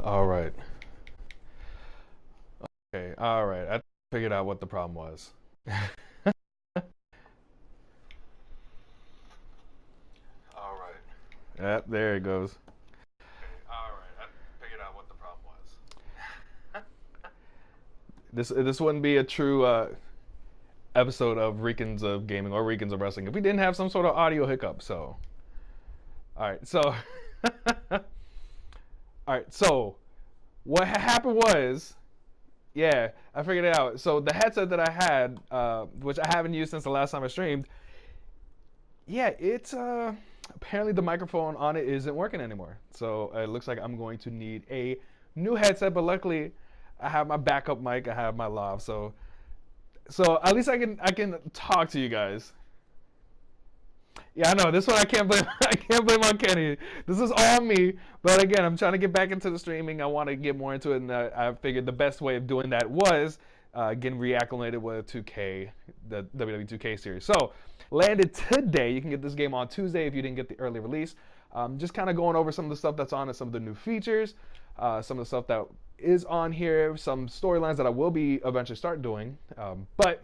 All right. Okay. All right. I figured out what the problem was. All right. Yep, there it goes. All right. I figured out what the problem was. This wouldn't be a true episode of Recons of Gaming or Recons of Wrestling if we didn't have some sort of audio hiccup. So, all right. So, all right. So, what happened was, yeah, I figured it out. So the headset that I had, which I haven't used since the last time I streamed, yeah, it's apparently the microphone on it isn't working anymore. So it looks like I'm going to need a new headset. But luckily, I have my backup mic. I have my lav. So at least I can talk to you guys. Yeah, I know this one I can't blame. I can't blame on Kenny. This is all me. But again, I'm trying to get back into the streaming. I want to get more into it, and I figured the best way of doing that was getting reacclimated with 2K, the WWE2K series. So landed today. You can get this game on Tuesday if you didn't get the early release. Just kind of going over some of the stuff that's on and some of the new features, some of the stuff that is on here, some storylines that I will be eventually start doing. But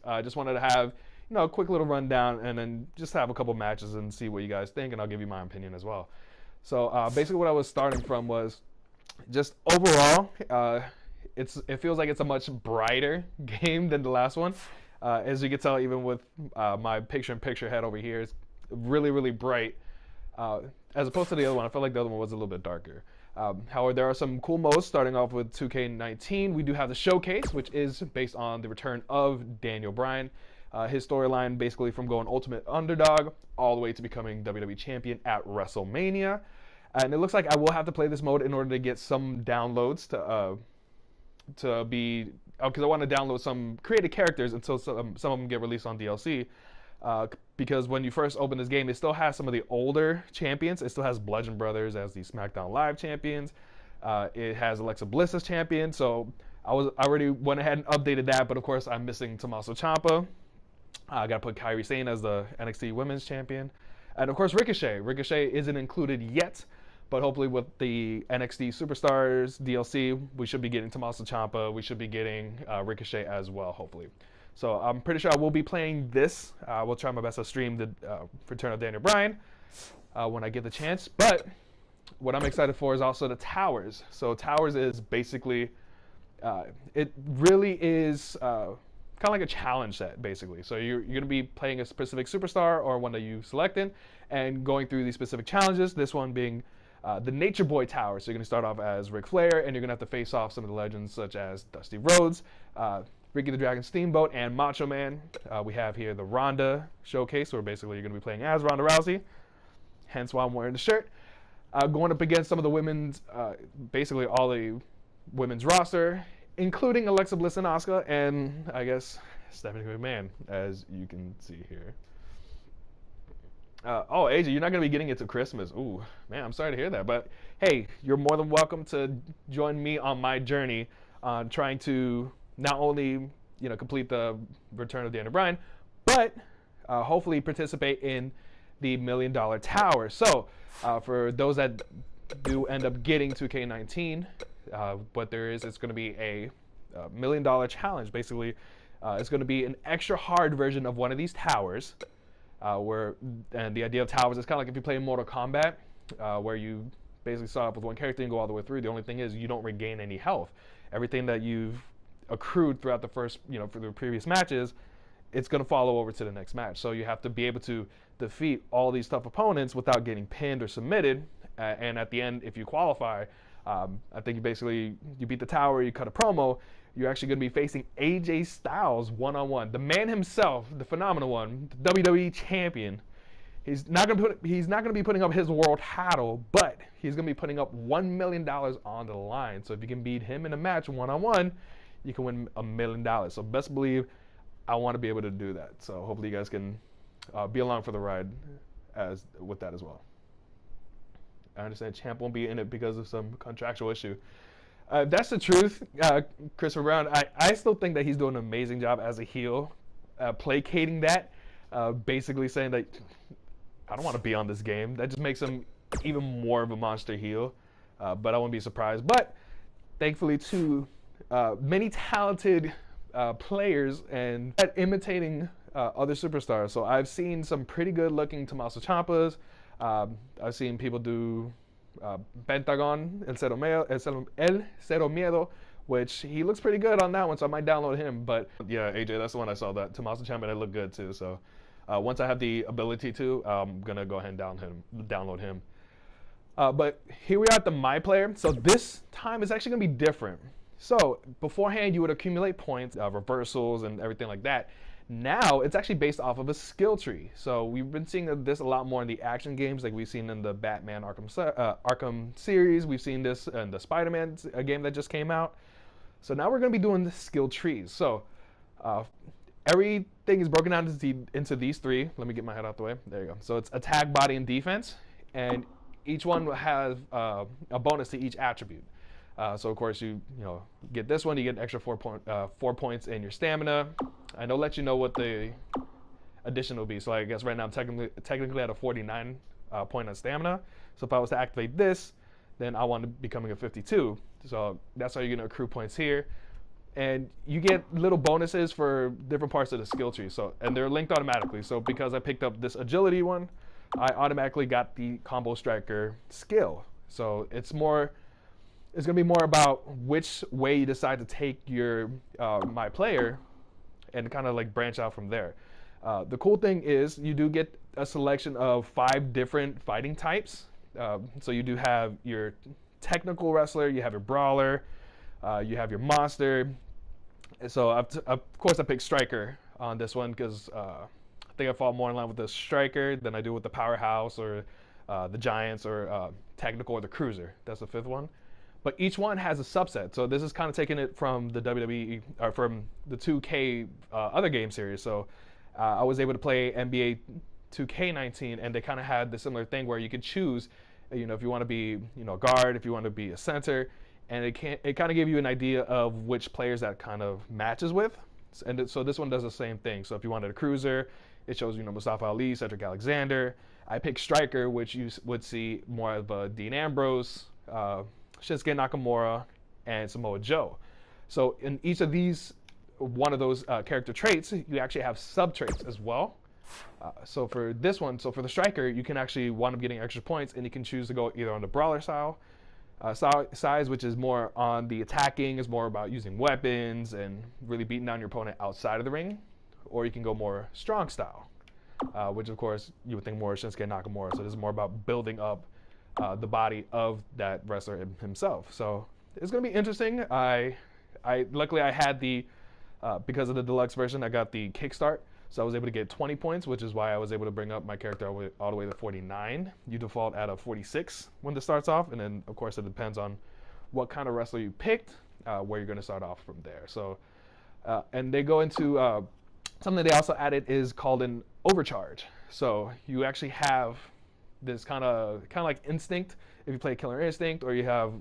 I just wanted to have a quick little rundown and then just have a couple matches and see what you guys think, and I'll give you my opinion as well. So basically, what I was starting from was just overall, it feels like it's a much brighter game than the last one. As you can tell, even with my picture-in-picture head over here, it's really, really bright. As opposed to the other one, I felt like the other one was a little bit darker. However, there are some cool modes, starting off with 2K19. We do have the Showcase, which is based on the return of Daniel Bryan. His storyline basically from going ultimate underdog all the way to becoming WWE champion at WrestleMania. And it looks like I will have to play this mode in order to get some downloads to be, because I want to download some created characters until some of them get released on DLC. Because when you first open this game, it still has some of the older champions. It still has Bludgeon Brothers as the SmackDown Live champions. It has Alexa Bliss as champion. So I already went ahead and updated that. But of course, I'm missing Tommaso Ciampa. I got to put Kairi Sane as the NXT Women's Champion. And of course, Ricochet. Ricochet isn't included yet, but hopefully with the NXT Superstars DLC, we should be getting Tommaso Ciampa. We should be getting Ricochet as well, hopefully. So I'm pretty sure I will be playing this. I will try my best to stream the Return of Daniel Bryan when I get the chance. But what I'm excited for is also the Towers. So Towers is basically, it really is kind of like a challenge set, basically. So you're going to be playing a specific superstar or one that you selected and going through these specific challenges. This one being the Nature Boy Tower. So you're going to start off as Ric Flair, and you're going to have to face off some of the legends such as Dusty Rhodes, Ricky the Dragon Steamboat, and Macho Man. We have here the Ronda Showcase, where basically you're going to be playing as Ronda Rousey, hence why I'm wearing the shirt. Going up against some of the women's, basically all the women's roster, including Alexa Bliss and Asuka, and I guess Stephanie McMahon, as you can see here. Oh, AJ, you're not going to be getting it to Christmas. Ooh, man, I'm sorry to hear that. But hey, you're more than welcome to join me on my journey on trying to not only complete the Return of Daniel Bryan, but hopefully participate in the $1 Million Tower. So for those that do end up getting 2K19, what there is, it's going to be a $1 million challenge. Basically, it's going to be an extra hard version of one of these towers. And the idea of towers is kind of like if you play Mortal Kombat, where you basically start up with one character and go all the way through. The only thing is you don't regain any health. Everything that you've accrued throughout the first, for the previous matches, it's going to follow over to the next match. So you have to be able to defeat all these tough opponents without getting pinned or submitted. And at the end, if you qualify, I think you beat the tower, you cut a promo, you're actually going to be facing AJ Styles one-on-one. The man himself, the phenomenal one, the WWE champion. He's not going to be putting up his world title, but he's going to be putting up $1 million on the line. So if you can beat him in a match one-on-one, you can win $1 million. So best believe I want to be able to do that. So hopefully you guys can be along for the ride with that as well. I understand Champ won't be in it because of some contractual issue. That's the truth, Christopher Brown. I still think that he's doing an amazing job as a heel, placating that, basically saying that I don't want to be on this game. That just makes him even more of a monster heel. but I wouldn't be surprised. But thankfully, too, many talented players and at imitating other superstars. So I've seen some pretty good looking Tommaso Ciampas. I've seen people do Pentagon, El Cero Miedo, which he looks pretty good on that one, so I might download him. But yeah, AJ, that's the one I saw, that Tommaso Ciampa, that looked good too. So once I have the ability to, I'm going to go ahead and download him. But here we are at the My Player. So this time is actually going to be different. So beforehand, you would accumulate points, reversals, and everything like that. Now it's actually based off of a skill tree. So we've been seeing this a lot more in the action games, like we've seen in the Batman Arkham series. We've seen this in the Spider-Man game that just came out. So now we're going to be doing the skill trees. So everything is broken down into these three. Let me get my head out the way. There you go. So it's attack, body, and defense. And each one will have a bonus to each attribute. So of course you get this one, you get an extra 4 points in your stamina, and it'll let you know what the addition will be. So I guess right now I'm technically at a 49 point on stamina. So if I was to activate this, then I want to be becoming a 52. So that's how you're gonna accrue points here, and you get little bonuses for different parts of the skill tree. So and they're linked automatically. So because I picked up this agility one, I automatically got the combo striker skill. So it's going to be more about which way you decide to take your My Player and kind of like branch out from there. The cool thing is you do get a selection of 5 different fighting types. So you do have your technical wrestler, you have your brawler, you have your monster. So of course I picked striker on this one because I think I fall more in line with the striker than I do with the powerhouse or the giants or technical or the cruiser. That's the 5th one. But each one has a subset. So this is kind of taking it from the WWE or from the 2K other game series. So I was able to play NBA 2K19, and they kind of had the similar thing where you could choose, if you want to be, guard, if you want to be a center, and it kind of gave you an idea of which players that kind of matches with. And so this one does the same thing. So if you wanted a cruiser, it shows Mustafa Ali, Cedric Alexander. I picked striker, which you would see more of Dean Ambrose, Shinsuke Nakamura, and Samoa Joe. So in each of these, one of those character traits, you actually have sub-traits as well. So for this one, for the striker, you can actually wind up getting extra points, and you can choose to go either on the brawler size, which is more on the attacking, is more about using weapons and really beating down your opponent outside of the ring, or you can go more strong style, which of course you would think more Shinsuke Nakamura. So this is more about building up the body of that wrestler himself. So it's going to be interesting. Luckily I had the because of the deluxe version, I got the kickstart, so I was able to get 20 points, which is why I was able to bring up my character all the way to 49. You default at a 46 when this starts off, and then of course it depends on what kind of wrestler you picked, where you're going to start off from there. So and they go into something they also added is called an overcharge. So you actually have this kind of like instinct if you play Killer Instinct, or you have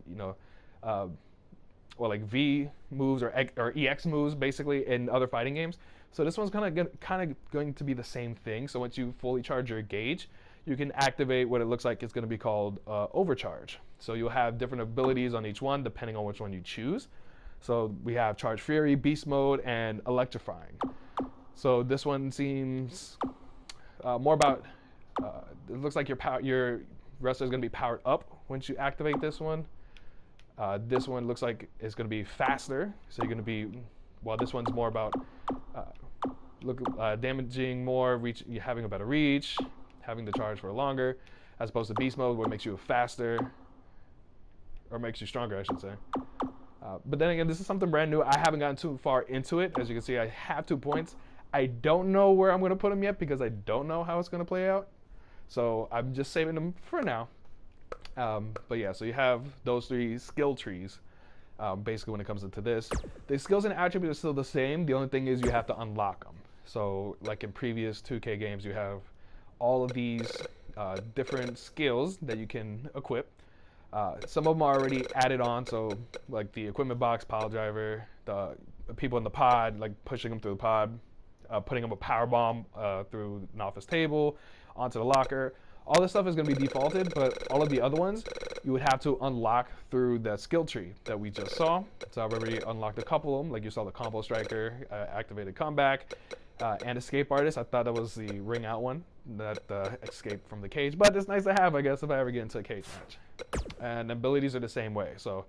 or like V moves or EX moves basically in other fighting games. So this one's kind of going to be the same thing. So once you fully charge your gauge, you can activate what it looks like it's going to be called overcharge. So you'll have different abilities on each one depending on which one you choose. So we have Charge Fury, Beast Mode, and Electrifying. So this one seems more about it looks like your wrestler is going to be powered up once you activate this one. This one looks like it's going to be faster, so you're going to be, while this one's more about damaging more, having a better reach, having the charge for longer, as opposed to Beast Mode, where it makes you faster, or makes you stronger, I should say. But then again, this is something brand new. I haven't gotten too far into it. As you can see, I have 2 points. I don't know where I'm going to put them yet because I don't know how it's going to play out. So I'm just saving them for now. But yeah, so you have those 3 skill trees, basically when it comes into this. The skills and attributes are still the same. The only thing is you have to unlock them. So like in previous 2K games, you have all of these different skills that you can equip. Some of them are already added on, so like the equipment box, pile driver, the people in the pod, like pushing them through the pod, putting them a power bomb through an office table, onto the locker. All this stuff is going to be defaulted, but all of the other ones you would have to unlock through that skill tree that we just saw. So I've already unlocked a couple of them, like you saw the combo striker, activated comeback, and escape artist. I thought that was the ring out one, that escape from the cage, but it's nice to have, I guess, if I ever get into a cage match. And abilities are the same way. So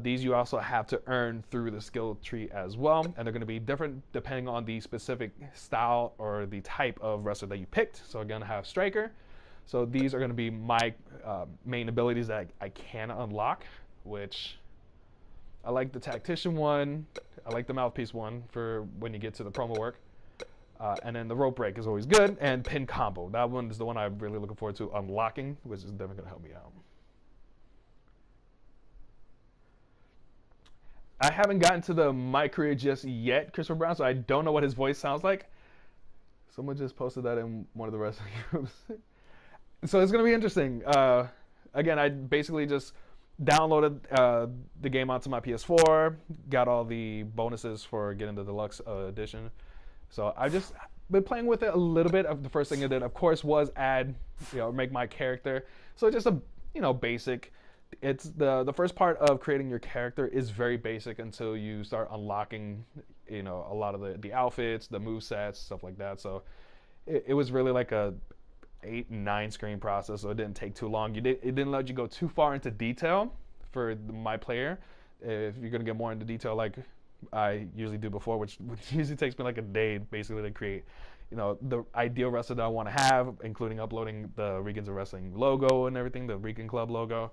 these you also have to earn through the skill tree as well, and they're going to be different depending on the specific style or the type of wrestler that you picked. So again, I have striker. So these are going to be my main abilities that I can unlock, which I like the tactician one. I like the mouthpiece one for when you get to the promo work. And then the rope break is always good, and pin combo. That one is the one I'm really looking forward to unlocking, which is definitely going to help me out. I haven't gotten to the My Career just yet, Christopher Brown, so I don't know what his voice sounds like. Someone just posted that in one of the wrestling groups. So it's going to be interesting. Again, I basically just downloaded the game onto my PS4, got all the bonuses for getting the deluxe edition. So I've just been playing with it a little bit. The first thing I did, of course, was add, make my character. So just a, basic. It's the first part of creating your character is very basic until you start unlocking, a lot of the outfits, the movesets, stuff like that. So it was really like a 8-9 screen process, so it didn't take too long. It didn't let you go too far into detail for my player. If you're gonna get more into detail, like I usually do before, which usually takes me like a day basically to create, the ideal wrestler that I want to have, including uploading the Regans of Wrestling logo and everything, the Regan Club logo,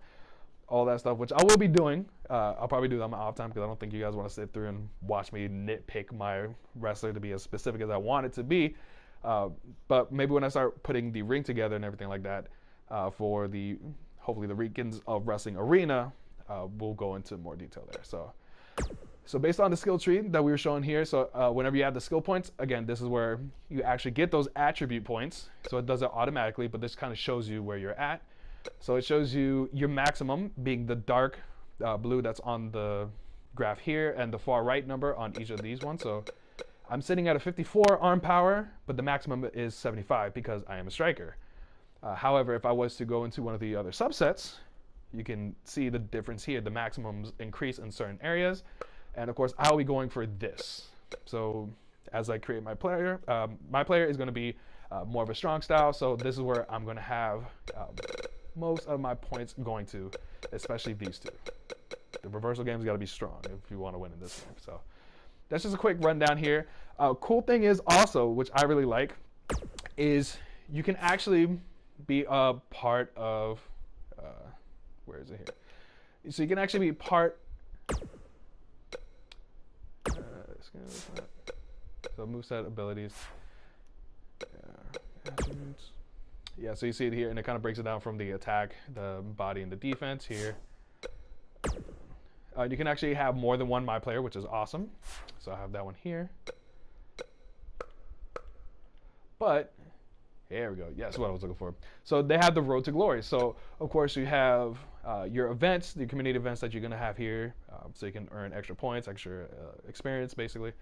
all that stuff, which I will be doing. I'll probably do that on my off time because I don't think you guys want to sit through and watch me nitpick my wrestler to be as specific as I want it to be. But maybe when I start putting the ring together and everything like that, for hopefully the Regans of Wrestling arena, we'll go into more detail there. So based on the skill tree that we were showing here, so whenever you add the skill points, again, this is where you actually get those attribute points. So it does it automatically, but this kind of shows you where you're at. So it shows you your maximum being the dark blue that's on the graph here, and the far right number on each of these ones. So I'm sitting at a 54 arm power, but the maximum is 75 because I am a striker. However, if I was to go into one of the other subsets, you can see the difference here. The maximums increase in certain areas. And of course, I'll be going for this. So as I create my player is going to be more of a strong style. So this is where I'm going to have most of my points going to, especially these two. The reversal game's got to be strong if you want to win in this game. So that's just a quick rundown here. Cool thing is also, which I really like, is you can actually be a part of, where is it here? So you can actually be part, so moveset abilities, attributes. Yeah, so you see it here, and it kind of breaks it down from the attack, the body, and the defense here. You can actually have more than one My Player, which is awesome. So I have that one here. But, here we go. Yeah, that's what I was looking for. So they have the Road to Glory. So, of course, you have your events, the community events that you're going to have here. So you can earn extra points, extra experience, basically.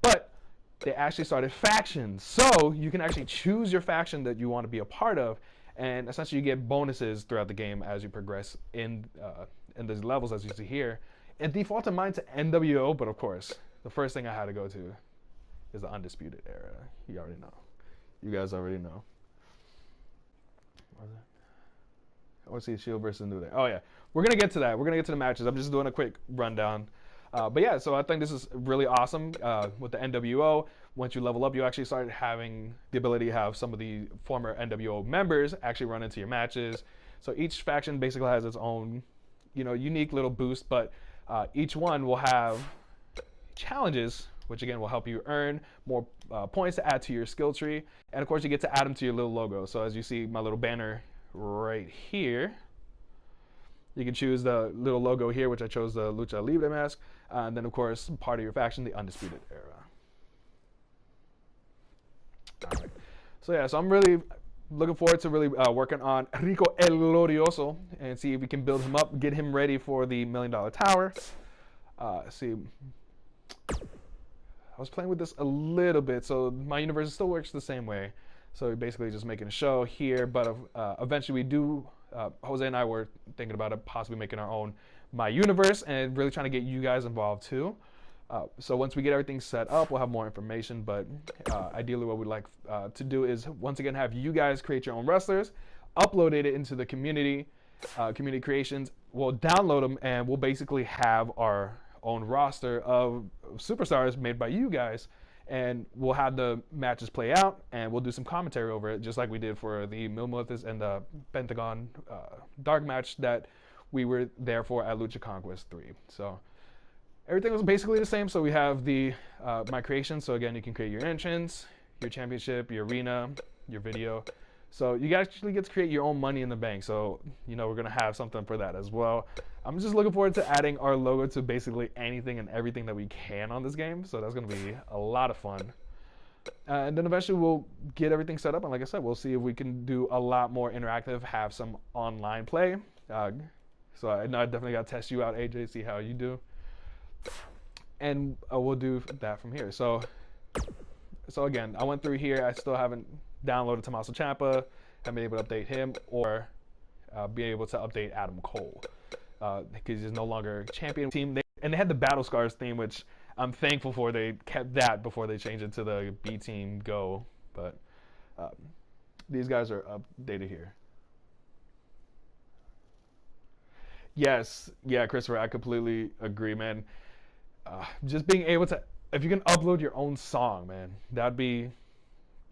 But they actually started factions. So you can actually choose your faction that you want to be a part of. And essentially you get bonuses throughout the game as you progress in these levels, as you see here. It defaulted mine to NWO, but of course, the first thing I had to go to is the Undisputed Era. You already know. You guys already know. What was it? I want to see Shield versus New Day. Oh, yeah. We're going to get to that. We're going to get to the matches. I'm just doing a quick rundown. But yeah, so I think this is really awesome with the NWO. Once you level up, you actually start having the ability to have some of the former NWO members actually run into your matches. So each faction basically has its own, unique little boost, but each one will have challenges, which again will help you earn more points to add to your skill tree. And of course, you get to add them to your little logo. So as you see my little banner right here, you can choose the little logo here, which I chose the Lucha Libre mask. And then, of course, part of your faction, the Undisputed Era. All right. So, yeah, so I'm really looking forward to really working on Rico El Glorioso and see if we can build him up, get him ready for the $1 Million Tower. See, I was playing with this a little bit, so my universe still works the same way. So we're basically just making a show here, but eventually we do, Jose and I were thinking about it, possibly making our own My Universe and really trying to get you guys involved too. So once we get everything set up, we'll have more information, but ideally what we'd like to do is once again have you guys create your own wrestlers, upload it into the community creations, we'll download them, and we'll basically have our own roster of superstars made by you guys, and we'll have the matches play out, and we'll do some commentary over it, just like we did for the Milmuthis and the Pentagon Dark match that we were there for at Lucha Conquest 3. So everything was basically the same. So we have the My Creation. So again, you can create your entrance, your championship, your arena, your video. So you actually get to create your own Money in the Bank. So, you know, we're going to have something for that as well. I'm just looking forward to adding our logo to basically anything and everything that we can on this game. So that's going to be a lot of fun. And then eventually we'll get everything set up. And like I said, we'll see if we can do a lot more interactive, have some online play. So I know I definitely got to test you out, AJ, see how you do. And we'll do that from here. So again, I went through here. I still haven't downloaded Tommaso Ciampa, haven't been able to update him or be able to update Adam Cole because he's no longer champion team. And they had the Battle Scars theme, which I'm thankful for. They kept that before they changed it to the B Team Go. But these guys are updated here. Yes, yeah, Christopher, I completely agree, man. Just being able to, if you can upload your own song, man, that'd be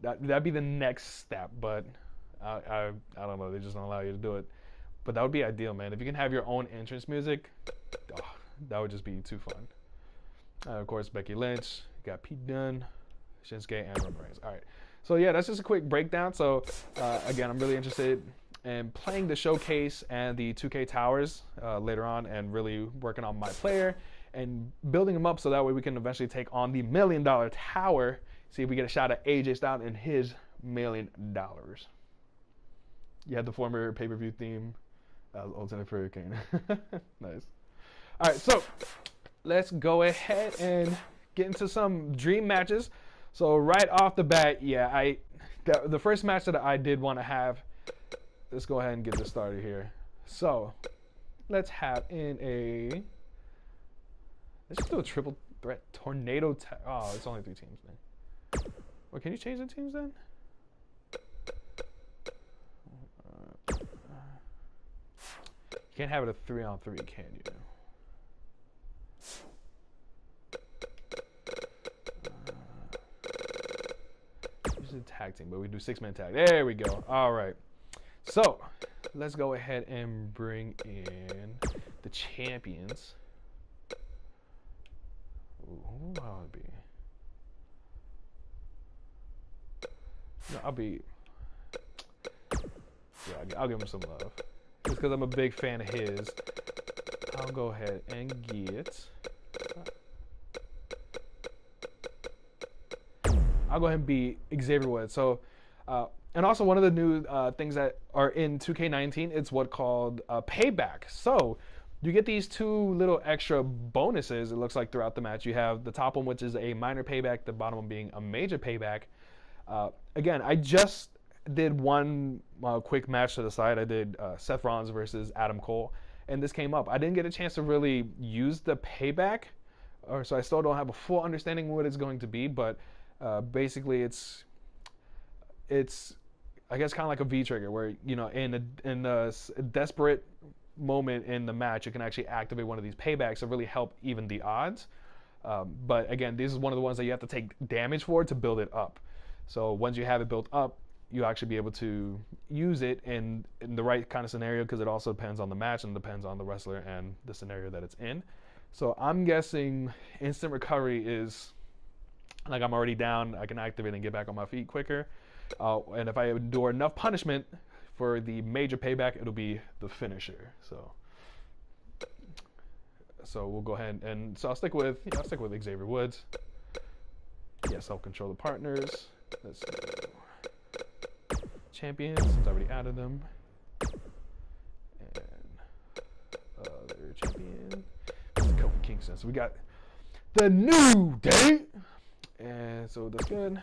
the next step. But I don't know, they just don't allow you to do it. But that would be ideal, man. If you can have your own entrance music, that would just be too fun. Of course, Becky Lynch, got Pete Dunne, Shinsuke, and Roman Reigns. All right, so yeah, that's just a quick breakdown. So again, I'm really interested in playing the showcase and the 2K towers later on, and really working on my player and building them up so that way we can eventually take on the $1 million tower. See if we get a shot at AJ Styles and his $1 million. You had the former pay-per-view theme, Ultimate Warrior Kane. Nice. All right, so let's go ahead and get into some dream matches. So right off the bat, yeah, the first match that I did want to have. Let's go ahead and get this started here. So let's have let's just do a triple threat tornado. Oh, it's only 3 teams, man. Well, can you change the teams then? You can't have it a 3-on-3, can you? Usually tag team, but we do 6-man tag. There we go. All right. So let's go ahead and bring in the champions. Ooh, who will I be? No, I'll give him some love. Just because I'm a big fan of his. I'll go ahead and get. I'll go ahead and be Xavier Woods. So, and also one of the new things that are in 2K19, it's what called Payback. So you get these 2 little extra bonuses, it looks like, throughout the match. You have the top one, which is a minor payback, the bottom one being a major payback. Again, I just did one quick match to the side. I did Seth Rollins versus Adam Cole, and this came up. I didn't get a chance to really use the payback, so I still don't have a full understanding what it's going to be, but basically it's I guess kind of like a V-trigger where, you know, in a desperate moment in the match, you can actually activate one of these paybacks to really help even the odds. But again, this is one of the ones that you have to take damage for to build it up. So once you have it built up, you actually be able to use it in the right kind of scenario, because it also depends on the match and depends on the wrestler and the scenario that it's in. So I'm guessing instant recovery is like I'm already down, I can activate and get back on my feet quicker. And if I endure enough punishment for the major payback, it'll be the finisher. So we'll go ahead and so I'll stick with Xavier Woods. Yeah, self-control the partners. Let's do champions, since I already added them. And other champion. Kofi Kingston. So we got the New Day. And so that's good.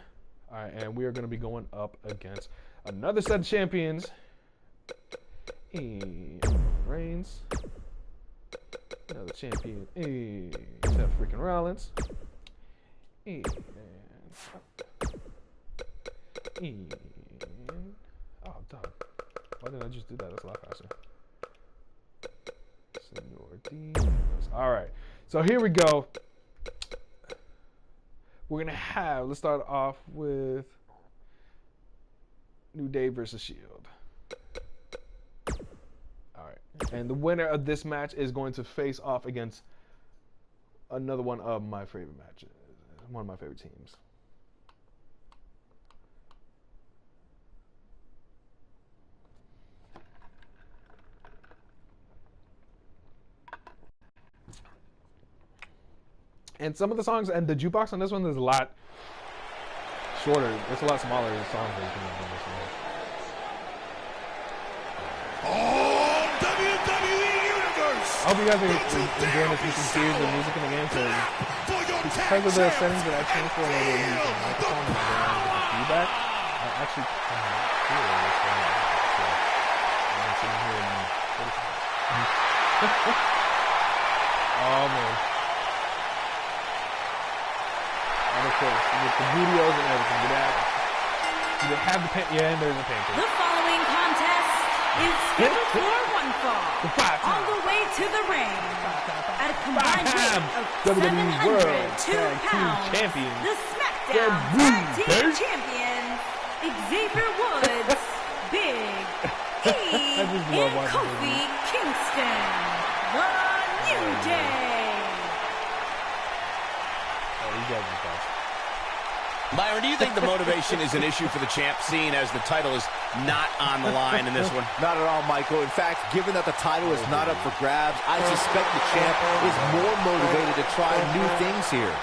All right, and we are going to be going up against another set of champions. Reigns. Another champion. Seth freaking Rollins. Oh, dog. Why didn't I just do that? That's a lot faster. Senor D. All right. So here we go. We're going to have, let's start off with New Day versus Shield. All right. And the winner of this match is going to face off against another one of my favorite matches. One of my favorite teams. And some of the songs and the jukebox on this one is a lot shorter. It's a lot smaller songs than you can on this one. Oh, WWE Universe! I hope you guys are enjoying this. You can hear the music in the game because of the settings that I changed for when we're using the microphone and the feedback. I actually can't hear it. So I'm sitting here and oh man. And of course, with the videos and everything, do they have the paint? Yeah, and there's a painting. The following contest is scheduled for one fall. On the way to the ring, at a combined weight of WWE World 702 Tag Team pounds, Champions. the SmackDown Tag Team Champions, Xavier Woods, Big E, and Kofi Kingston, the New Day. Byron, do you think the motivation is an issue for the champ, seeing as the title is not on the line in this one? Not at all, Michael. In fact, given that the title is not up for grabs, I suspect the champ is more motivated to try new things here.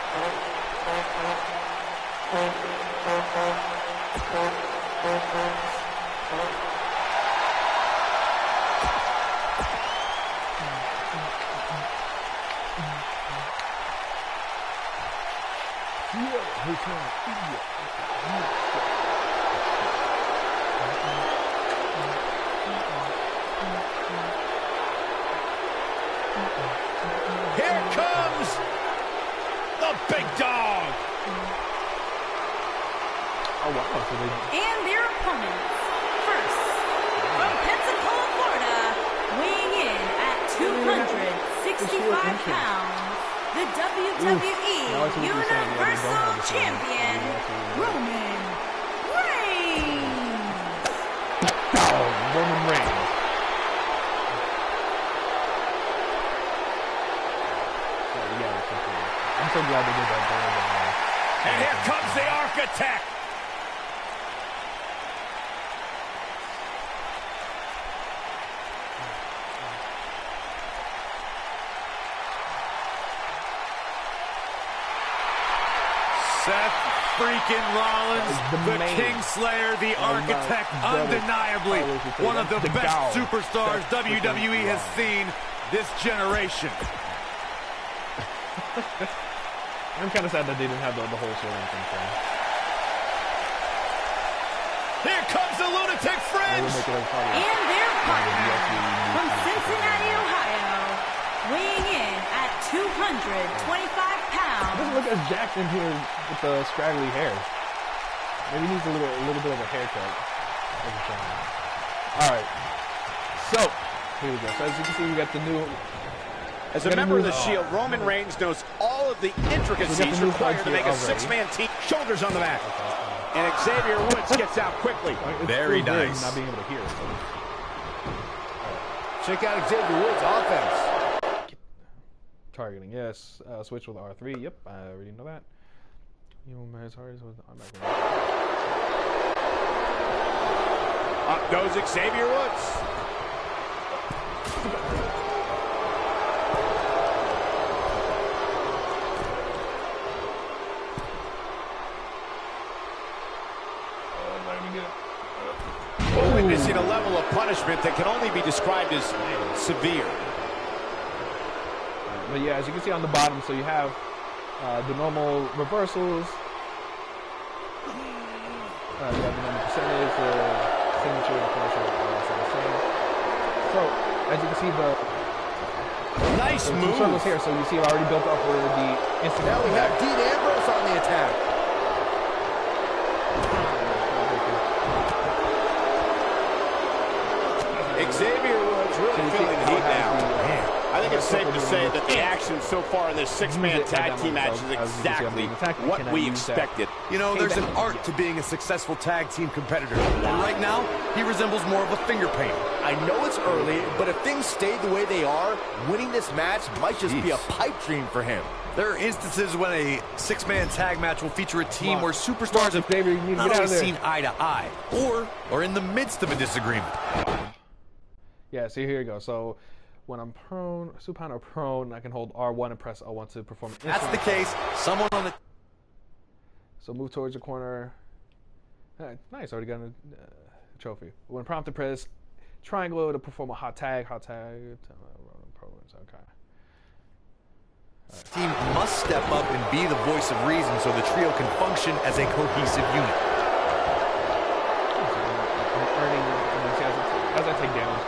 Here comes the big dog. Oh, wow. And their opponents, first, from Pensacola, Florida, weighing in at 265 pounds, the WWE Universal Champion, Roman Reigns. Roman Reigns. I'm so glad they did that. And here comes the Architect. Seth freaking Rollins, the Kingslayer, the Architect, undeniably one of the best superstars WWE has seen this generation. I'm kind of sad that they didn't have the whole story thing. Here comes the Lunatic Fringe! And their partner, from Cincinnati, Ohio, weighing in at 225 pounds. Doesn't look as jacked in here with the scraggly hair. Maybe he needs a little bit of a haircut. All right. So here we go. So as you can see, we got the new. As a member of the Shield, Roman Reigns knows all of the intricacies required to make a six-man team. Shoulders on the mat. And Xavier Woods gets out quickly. Very nice. Not being able to hear it. Check out Xavier Woods' offense. Targeting, yes. Switch with R3. Yep, I already know that. Up goes Xavier Woods. Witnessing a level of punishment that can only be described as severe. But yeah, as you can see on the bottom, so you have the normal reversals. You have the number percentage, the signature, the commercial, all the same. So, as you can see, the nice move. Circles here, so you see I already built up for the instant. Now we have Dean Ambrose on the attack. Xavier Woods really feeling the heat now. I think it's safe to say that the action so far in this six-man tag team match is exactly what we expected. You know, there's an art to being a successful tag team competitor. And right now, he resembles more of a finger painter. I know it's early, but if things stay the way they are, winning this match might just be a pipe dream for him. There are instances when a six-man tag match will feature a team where superstars have not always seen eye to eye, or are in the midst of a disagreement. Yeah, see, here you go. So when I'm prone, supine or prone, I can hold R1 and press L1 to perform. That's the case. Someone on the... So move towards the corner. Nice, already got a trophy. When prompted, press triangle to perform a hot tag. Okay. Team must step up and be the voice of reason so the trio can function as a cohesive unit. I'm earning as I take damage.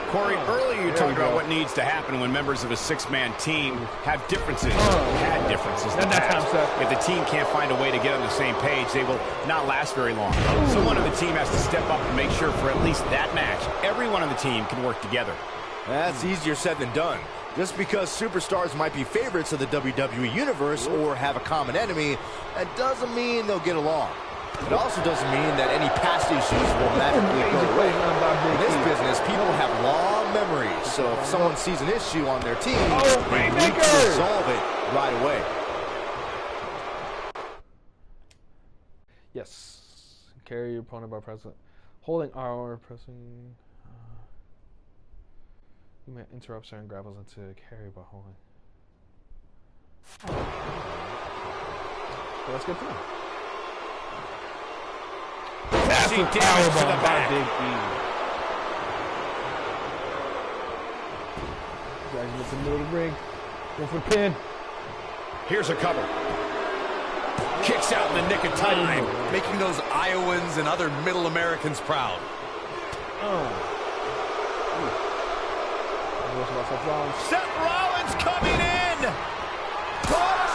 Corey, earlier you talked about what needs to happen when members of a six-man team have differences, had differences in the past. If the team can't find a way to get on the same page, they will not last very long. Someone on the team has to step up and make sure for at least that match, everyone on the team can work together. That's easier said than done. Just because superstars might be favorites of the WWE Universe or have a common enemy, that doesn't mean they'll get along. It also doesn't mean that any past issues will magically go away. In this business, people have long memories, so if someone sees an issue on their team, they need to resolve it right away. Yes. Carry your opponent by pressing, holding R or pressing. You may interrupt certain grapples into carry by holding. So let's get through. Massive damage to the back. Big E. Guys in the middle of the ring. Going for the pin. Here's a cover. Kicks out in the nick of time, making those Iowans and other middle Americans proud. Seth Rollins coming in.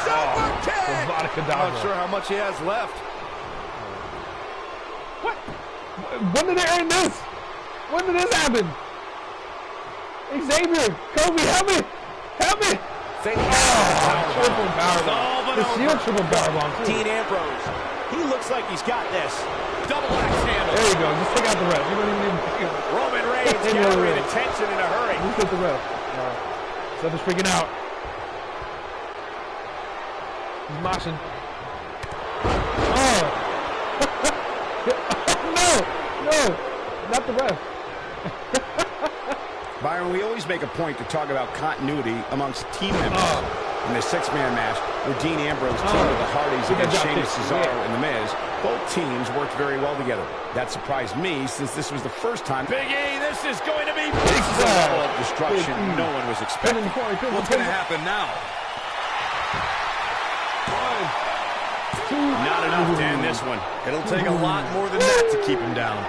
Super kick. I'm not sure how much he has left. What? When did they earn this? When did this happen? Xavier, Kobe, help me! Help me! Triple powerbomb. The shield triple powerbomb too. Dean Ambrose. He looks like he's got this. Double axe handle. There you go. Just take out the ref. You don't even need to. Roman Reigns gathering attention in a hurry. Just hit the ref. Seth is freaking out. He's moshing. No, not the ref. Byron, we always make a point to talk about continuity amongst team members. In the six-man match, where Dean Ambrose teamed with the Hardys against Sheamus, Cesaro, and The Miz, both teams worked very well together. That surprised me, since this was the first time. Big E, this is going to be big level of destruction no one was expecting. What's going to happen now? Not enough to end this one. It'll take a lot more than that to keep him down.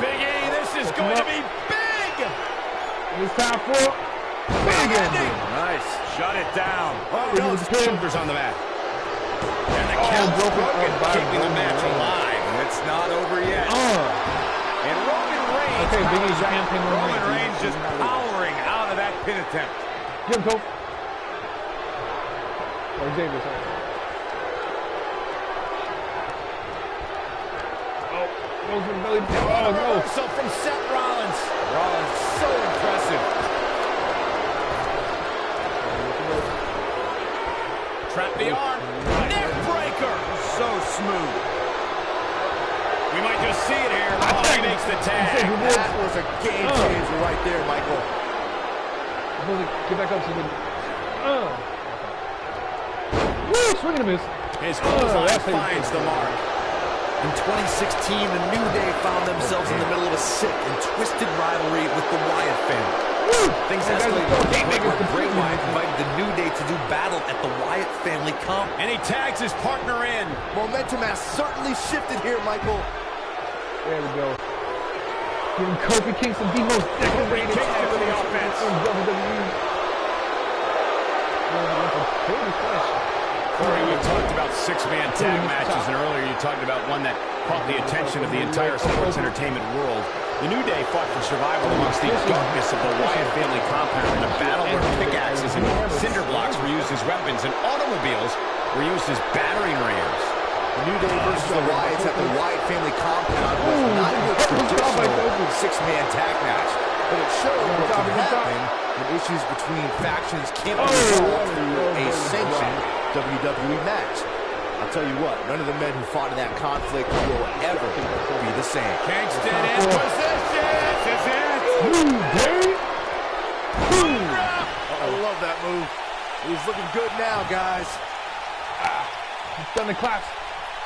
Big E, this is going to be big! It's time for big ending. Nice. Shut it down. Oh, no, shoulders on the mat. And the count broken, keeping the match alive. It's not over yet. And Roman Reigns, Roman Reigns just powering out of that pin attempt. Give him, Cole. Or Xavier, sorry. Goes for the belly. Oh, no. So from Seth Rollins. Rollins, so impressive. Trap the arm. Neck breaker. So smooth. We might just see it here. Oh, he makes the tag. That was a game changer right there, Michael. Get back up to the... Woo, swing and a miss. His clothesline finds the mark. In 2016, the New Day found themselves in the middle of a sick and twisted rivalry with the Wyatt family. Things escalated when Bray Wyatt invited the New Day to do battle at the Wyatt family comp. And he tags his partner in. Momentum has certainly shifted here, Michael. There we go. Giving Kofi Kingston the most decorated tag for the offense in WWE. Corey, we talked about six-man tag matches, and earlier you talked about one that caught the attention of the entire sports entertainment world. The New Day fought for survival amongst the darkness of the Wyatt family compound in a battle where pickaxes and cinder blocks were used as weapons and automobiles were used as battering rams. The New Day versus the Wyatts at the Wyatt family compound was not your traditional six-man tag match, but it showed what can happen when issues between factions can't be resolved through a sanctioned WWE match. I'll tell you what, none of the men who fought in that conflict will ever be the same. Kingston in position. This is it. I love that move. He's looking good now, guys. He's done the claps.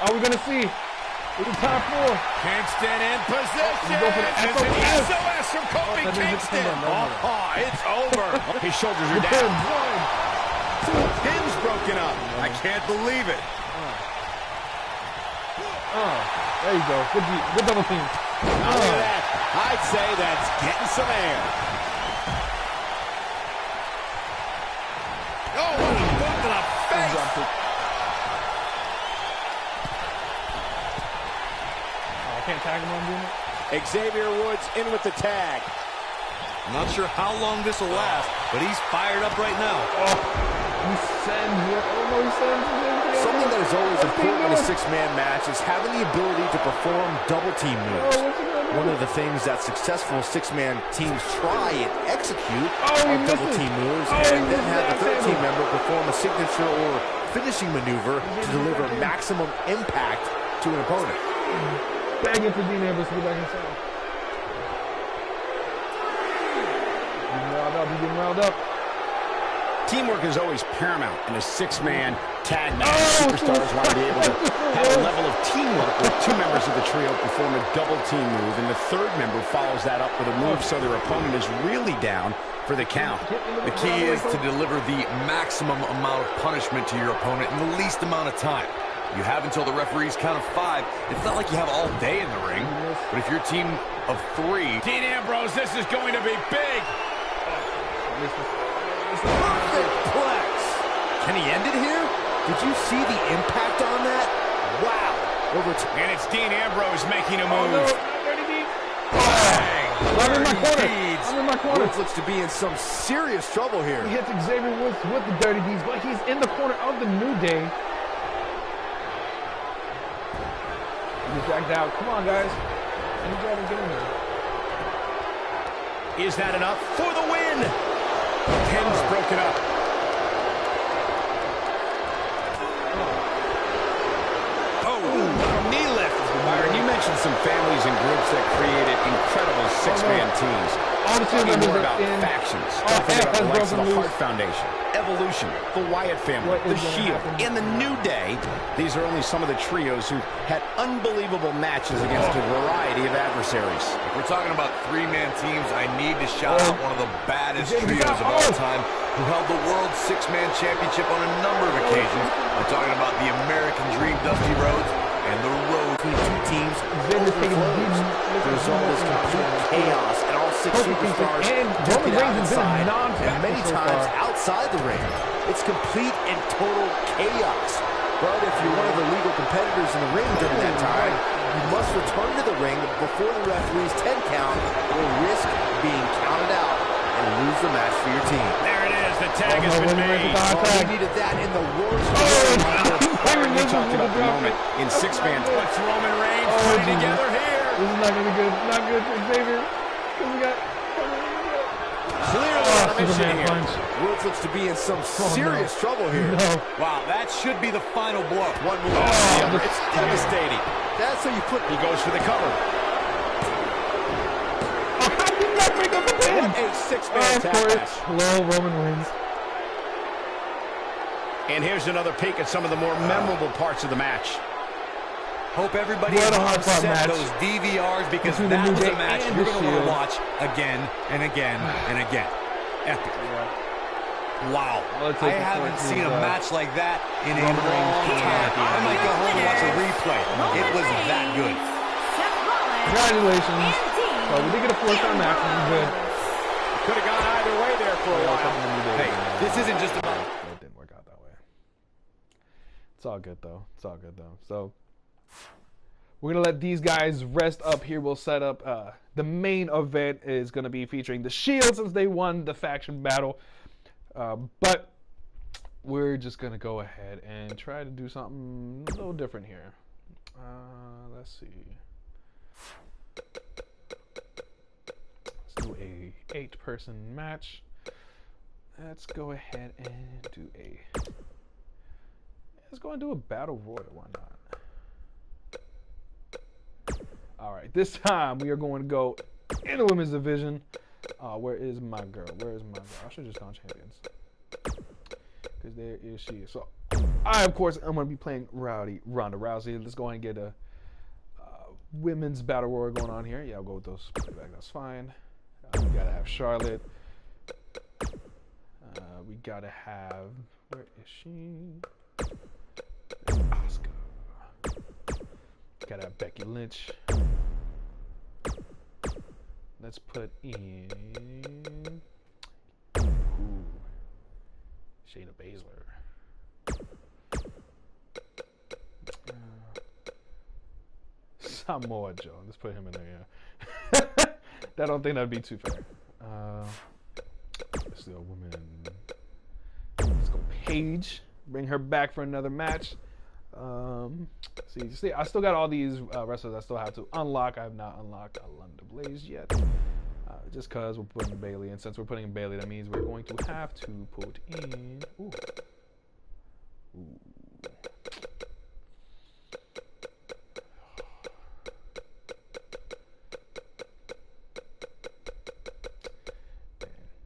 Are we gonna see? It's the top 4. Kingston in position. Go for the This is an SOS from Kofi Kingston. Oh, it's over. His shoulders are down. 2 pins broken up. I can't believe it. There you go. Good double team. Now look at that. I'd say that's getting some air. Oh, what a boot to the face. I can't tag him on doing it. Xavier Woods in with the tag. I'm not sure how long this will last, but he's fired up right now. He sends it. Oh no, he sends it. Something that is always important in a six-man match is having the ability to perform double team moves. One of the things that successful six-man teams try and execute are double team moves, and then have the third team member perform a signature or finishing maneuver to deliver maximum impact to an opponent. Begging for Dean Ambrose to get back inside. He's getting riled up. Teamwork is always paramount in a six-man tag match. Superstars want to be able to have a level of teamwork where 2 members of the trio perform a double team move, and the third member follows that up with a move so their opponent is really down for the count. The key is to deliver the maximum amount of punishment to your opponent in the least amount of time. You have until the referee's count of 5. It's not like you have all day in the ring, but if your team of 3... Dean Ambrose, this is going to be big. Perfect plex. Can he end it here? Did you see the impact on that? Wow. And it's Dean Ambrose making a move. I'm in my corner. I'm in my corner. Woods looks to be in some serious trouble here. He hits Xavier Woods with the Dirty Deeds, but he's in the corner of the New Day. He's dragged out. Come on, guys. Any job in getting there. Is that enough for the win? Pins broken up. Oh, knee lift. Byron, you mentioned some families and groups that created incredible six-man teams. Talking more about factions. Talking about the likes of the Hart Foundation, Evolution, the Wyatt family, the Shield, and the New Day. These are only some of the trios who had unbelievable matches against a variety of adversaries. If we're talking about 3-man teams, I need to shout out one of the baddest trios of all time who held the World Six-Man Championship on a number of occasions. I'm talking about the American Dream, Dusty Rhodes, and the Road. Between 2 teams, overflows. The result is complete chaos, and all 6 superstars duke it out inside, and many times outside the ring. It's complete and total chaos. But if you're one of the legal competitors in the ring during that time, you must return to the ring before the referee's 10 count or risk being counted out and lose the match for your team. There it is. The tag has been made. We needed that in the worst way. You talked about the moment in six-man. What's Roman Reigns putting together here? This is not going to be good. Not good for Xavier. We got... Clearly on a mission here. Woods looks to be in some serious trouble here. No. Wow, that should be the final blow. One move after the other. It's devastating. That's how you put it. He goes for the cover. How did that break up the pin? What a six-man tag match. Hello, Roman wins. And here's another peek at some of the more memorable parts of the match. Hope everybody at home set those DVRs because that was a match you're going to want to watch again and again and again. Epic. Wow. I haven't seen a match like that in a long time. I might go home and watch a replay. It was that good. Congratulations. So we did get a 4-star match. Good. Could have gone either way there for a while. Hey, this isn't just about... It didn't work out that way. It's all good, though. It's all good, though. So we're going to let these guys rest up here. We'll set up... the main event is going to be featuring the Shield since they won the faction battle. But we're just going to go ahead and try to do something a little different here. Let's see. Let's do a 8-person match. Let's go ahead and do a... Let's go and do a battle royal. Why not? Alright, this time we are going to go in the women's division. Where is my girl? Where is my girl? I should have just gone champions. Because there is she. So, of course, I'm going to be playing Ronda Rousey. Let's go ahead and get a women's battle royal going on here. Yeah, I'll go with those back. That's fine. We got to have Charlotte. We got to have... Where is she? Asuka. Got to have Becky Lynch. Let's put in Shayna Baszler. Samoa Joe. Let's put him in there. Yeah. I don't think that'd be too fair. Let's do a woman. Let's go Paige. Bring her back for another match. See, I still got all these wrestlers I still have to unlock. I have not unlocked Alundra Blaze yet. Just because we're putting Bayley in. Since we're putting in Bayley, that means we're going to have to put in... Ooh.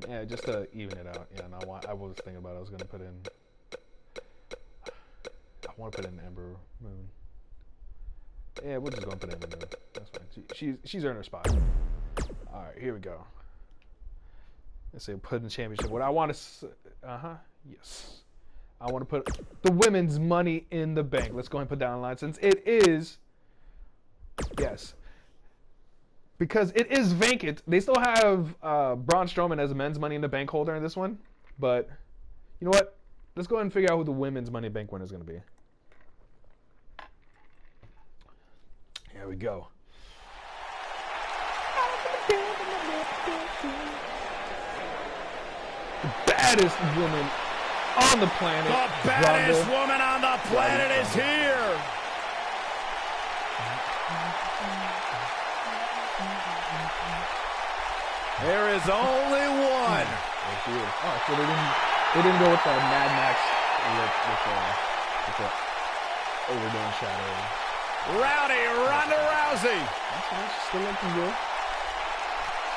Yeah, just to even it out. Yeah, no, I was thinking about it. I was going to put in... I want to put in Ember Moon. Yeah, we're just going to put Ember Moon. That's fine. She's earned her spot. All right, here we go. Let's say put in the championship. What I want to... Yes. I want to put the women's Money in the Bank. Let's go ahead and put that online since it is... Yes. Because it is vacant. They still have Braun Strowman as a men's Money in the Bank holder in this one. But, you know what? Let's go ahead and figure out who the women's Money in the Bank winner is going to be. Here we go. The baddest woman on the planet. The baddest woman on the planet is here. There is only one. Oh, so they didn't go with the Mad Max with the overdoing shadow. Rowdy Ronda Rousey. That's fine. She's still looking good.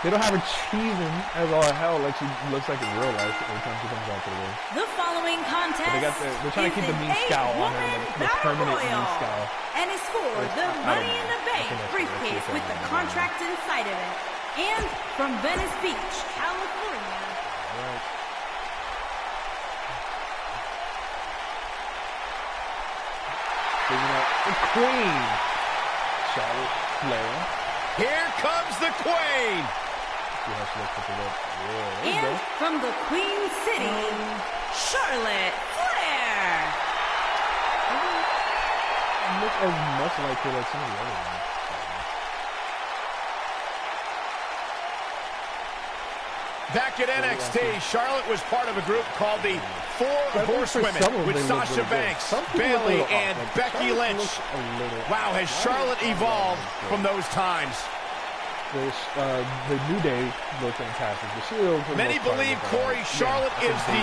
They don't have her cheesing as all hell like she looks like in real life every time she comes out to the ring. The following contest they're trying to keep the mean scowl on her, the permanent mean scowl. And is for the Money in the Bank briefcase with the contract inside of it. And from Venice Beach, California. All right. Figuring out the Queen, Charlotte Flair. Here comes the Queen. And from the Queen City, Charlotte Flair. Look as much like her as some of the other ones. Back at NXT, Charlotte was part of a group called the Four Horsewomen with Sasha Banks, Bayley, and Becky Lynch. Wow, has Charlotte evolved from those times? The New Day look fantastic. The Shield, many believe, Corey, Charlotte is the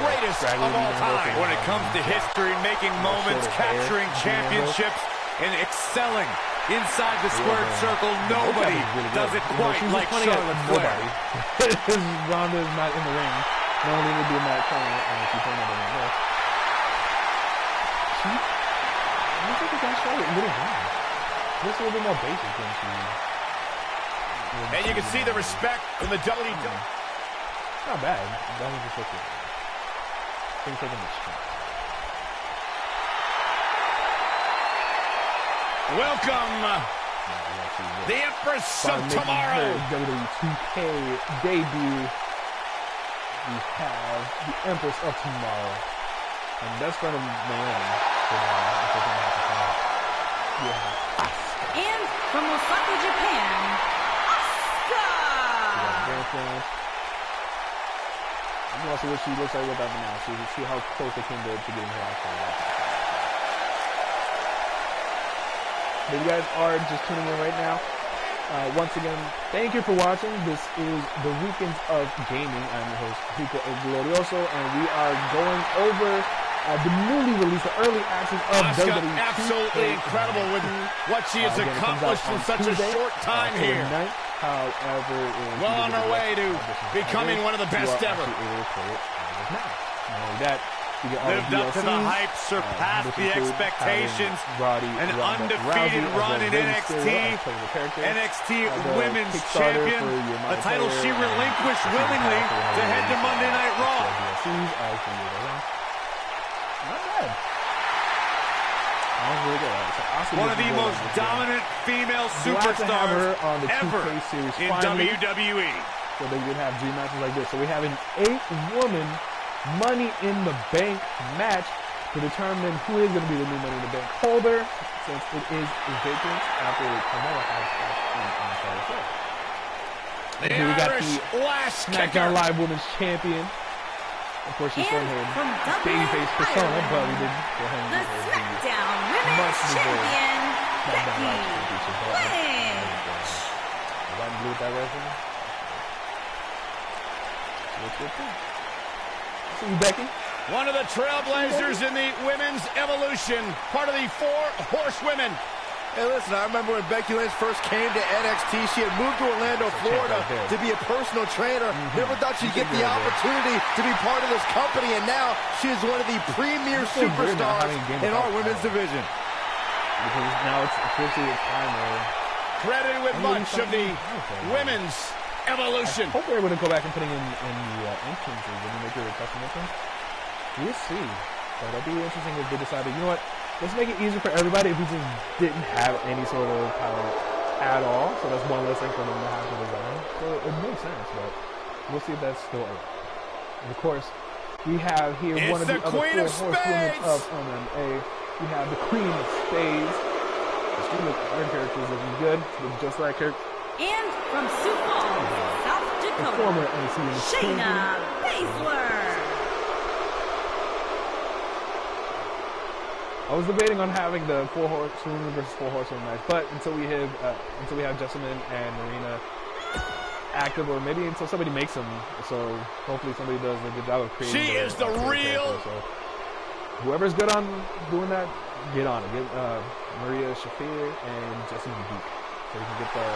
greatest of all time. When it comes to history, making moments, capturing championships, and excelling inside the squared circle, nobody does it quite like Charlotte Flair. Ronda is not in the ring. Not only would be a match, and she's in the ring. can't show it really hard. This a little bit more basic than she. And you can see the respect from the WWE. It's not bad. That was just okay. Things taking the strength. Welcome, the Empress of Tomorrow. WWE2K debut. We have the Empress of Tomorrow. And that's from Miami. And from Osaka, Japan, Asuka! I'm going to see what she looks like without the mask. See how close they came to getting her out. If you guys are just tuning in right now, once again, thank you for watching. This is the Weekends of Gaming. I'm your host, Rico El Glorioso, and we are going over the newly released, the early access of Asuka, WWE2K19. absolutely incredible with what she has accomplished in such a short time here. However, well on her way to becoming one of the best ever. Not only that, lived up to the hype, surpassed the expectations, an undefeated run in NXT, NXT Women's Champion, a title she relinquished willingly to head to Monday Night Raw. Not bad. Really good. One of the most dominant female superstars ever in WWE. So they would have dream matches like this. So we have an 8-woman Money in the Bank match to determine who is going to be the new Money in the Bank holder, since it is vacant after Carmella has passed in on Saturday. And we got the SmackDown Live Women's Champion. Of course, she's showing her babyface persona, but we did go ahead and the SmackDown Women's Champion, Becky Lynch. White and blue with that resume. Looks good too. See you, Becky. One of the trailblazers in the women's evolution, part of the 4 Horsewomen. Hey, listen, I remember when Becky Lynch first came to NXT, she had moved to Orlando, Florida to be a personal trainer. Never thought she'd get the opportunity to be part of this company, and now she is one of the premier superstars in our women's division. Because now it's officially a time where... Credited with much of the women's evolution. I hope they're able to go back and putting in the entrances when you make your custom entrance. We'll see. But that'd be interesting if they decided, you know what, let's make it easier for everybody if we just didn't have any sort of power at all. So that's one less thing for them to have to design. So it makes sense, but we'll see if that's still it. And of course, we have here one of the other 4 horsewomen of MMA. We have the Queen of Spades. Her character is looking good. Looks just like her. And from Sioux Falls, South Dakota, former NXT Shayna Baszler. I was debating on having the 4 horsewomen versus 4 horsewomen match, but until we have Jessamine and Marina active, or maybe until somebody makes them. So hopefully somebody does a good job of creating. She is the real. So whoever's good on doing that, get on it. Get Maria Shafir and Jessamine Duke, so we can get the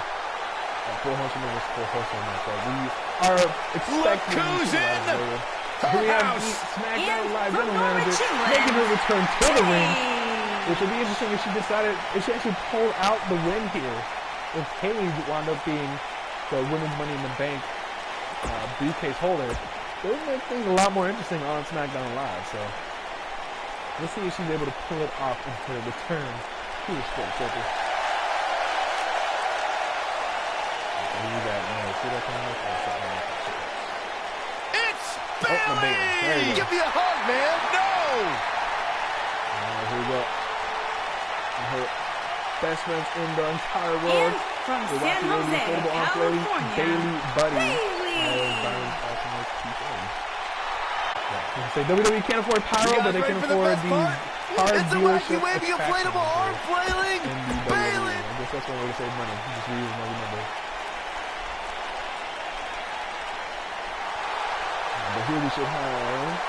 4 horsewomen versus 4 horsewomen match that we are expecting. Look who's in we have the SmackDown Live General Manager making her return to the ring, which would be interesting if she actually pulled out the win here. If Paige wound up being the Women's Money in the Bank briefcase holder, it would make things a lot more interesting on SmackDown Live. So let's see if she's able to pull it off into return to the split circle. Bailey! Give me a hug, man! No! Here we go. Her best friends in the entire world. And from San Jose, California, Bailey Buddy. Say WWE can't afford pyro, but they can afford these hard dealership waving inflatable arm flailing! Bailey! I guess that's one way to save money. Just reuse another number. But here we should have...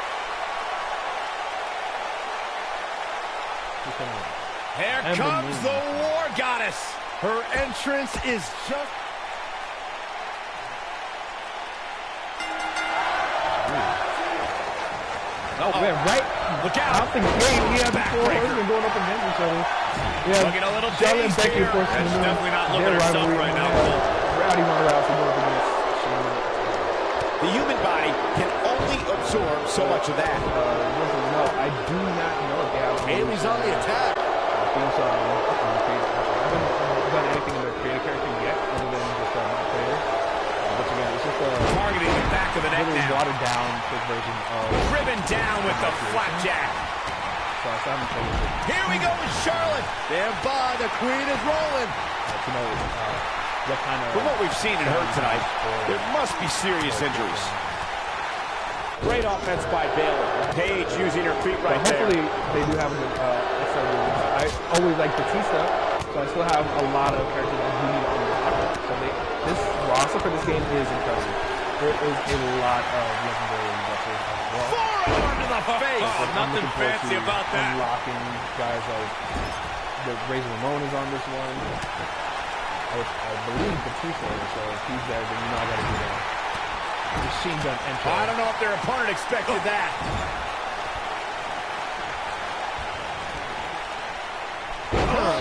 Here comes the War Goddess. Her entrance is just... Oh, man, right. Look out. Out the gate, he had the four horsemen going up against each other. Yeah, looking a little Charlotte and dazed Becky, here. of course, That's definitely not looking their herself rivalry, right now. Rowdy Ronda Rousey going up against Charlotte. The human body can only absorb so much of that. No, I do not know if they have. Bayley's on the attack. I think so. I haven't done anything in their creative character yet, other than just my player. But again, it's just Targeting the back of the neck really now. watered down quick version of. Driven down with the flapjack. So I haven't played it. Here we go with Charlotte. Stand by. The Queen is rolling. To know what kind of. From what we've seen and heard tonight, there must be serious injuries. Great offense by Bayley. Paige using her feet right there. Hopefully they do have a good I always like Batista, so I still have a lot of characters I do need to unlock. So this roster for this game is incredible. There is a lot of legendary wrestlers as well. Forearm to the face. Nothing fancy about that. Unlocking guys like Razor Ramon is on this one. I believe Batista is, so if he's there, then you know I gotta do that. Machine gun entry. I don't know if their opponent expected that.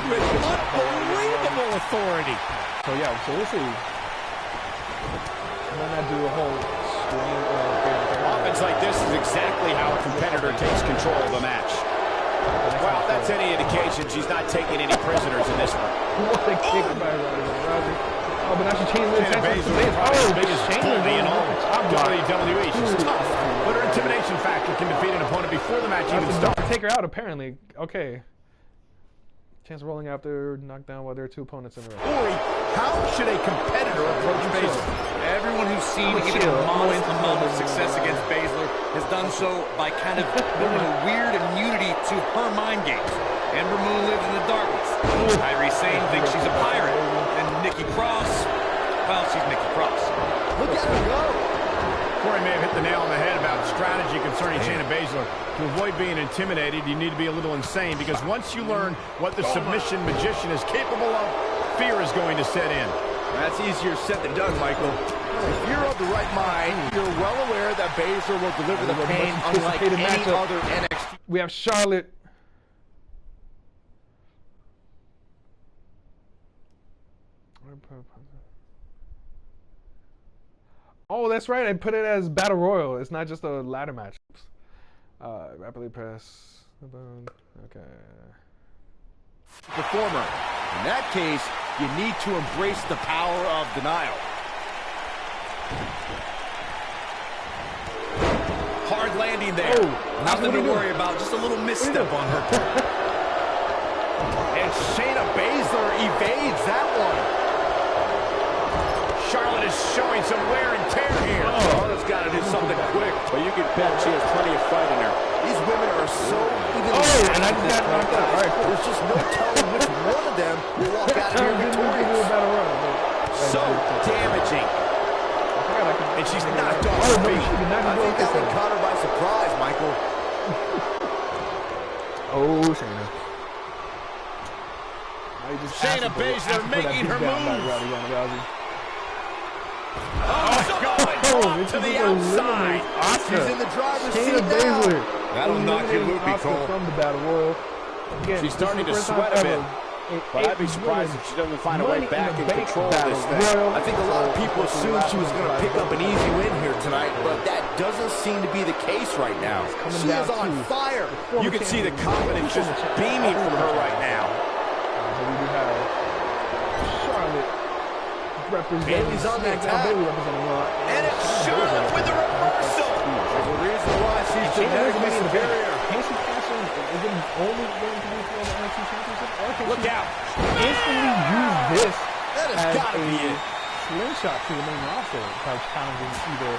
With unbelievable authority. So yeah, so we'll see. And then I do a whole string of Offense like this is exactly how a competitor takes control of a match. Well, that's any indication she's not taking any prisoners in this one. What a kick by Rousey. Oh, but now she changed the Shayna Baszler, probably the biggest bully in all WWE. She's tough, but her intimidation factor can defeat an opponent before the match even starts. Take her out, apparently. Okay. Chance of rolling after knockdown while there are two opponents in the ring. Corey, how should a competitor approach Baszler? Everyone who's seen even a modest amount of success against Baszler has done so by kind of building a weird immunity to her mind games. Ember Moon lives in the darkness. Kairi Sane thinks she's a pirate. And Nikki Cross, well, she's Nikki Cross. Look at her go. Corey may have hit the nail on the head about strategy concerning Shayna Baszler. To avoid being intimidated, you need to be a little insane, because once you learn what the submission magician is capable of, fear is going to set in. That's easier said than done, Michael. If you're of the right mind, you're well aware that Baszler will deliver the pain unlike any other NXT. We have Charlotte. Oh, that's right. I put it as Battle Royal. It's not just a ladder match. Rapidly press. Okay. Performer. In that case, you need to embrace the power of denial. Hard landing there. Oh, nothing to worry about. Just a little misstep on her part. And Shayna Baszler evades that one. Charlotte is showing some wear and tear here. Charlotte's got to do something quick, but you can bet she has plenty of fight in her. These women are so evenly and I just got knocked out. All right, cool. There's just no telling which one of them will walk out of here victorious. So damaging. And she's knocked off her feet. I think that one caught her by surprise, Michael. Oh, Shayna. Shayna Baszler making her move. To the outside. She's in the driver's seat Shayna Baszler. now. That'll knock you loopy, Cole. From the Battle Royal. Again, She's starting to sweat a bit. But I'd be surprised if she doesn't find a way back in control of this thing. I think a lot of people assumed she was going to pick up an easy win here tonight, but that doesn't seem to be the case right now. She is on fire. You can see the confidence just beaming from her right now. We do have Charlotte representing. Bayley's on the attack. Bayley representing Raw. And it's Charlotte with the reversal. There's a reason why she's genetically superior. Can she cash in? Is it only going to be for the NXT Championship? Or can Look she out. instantly use this That has as got to be a it. slingshot to the main roster by challenging either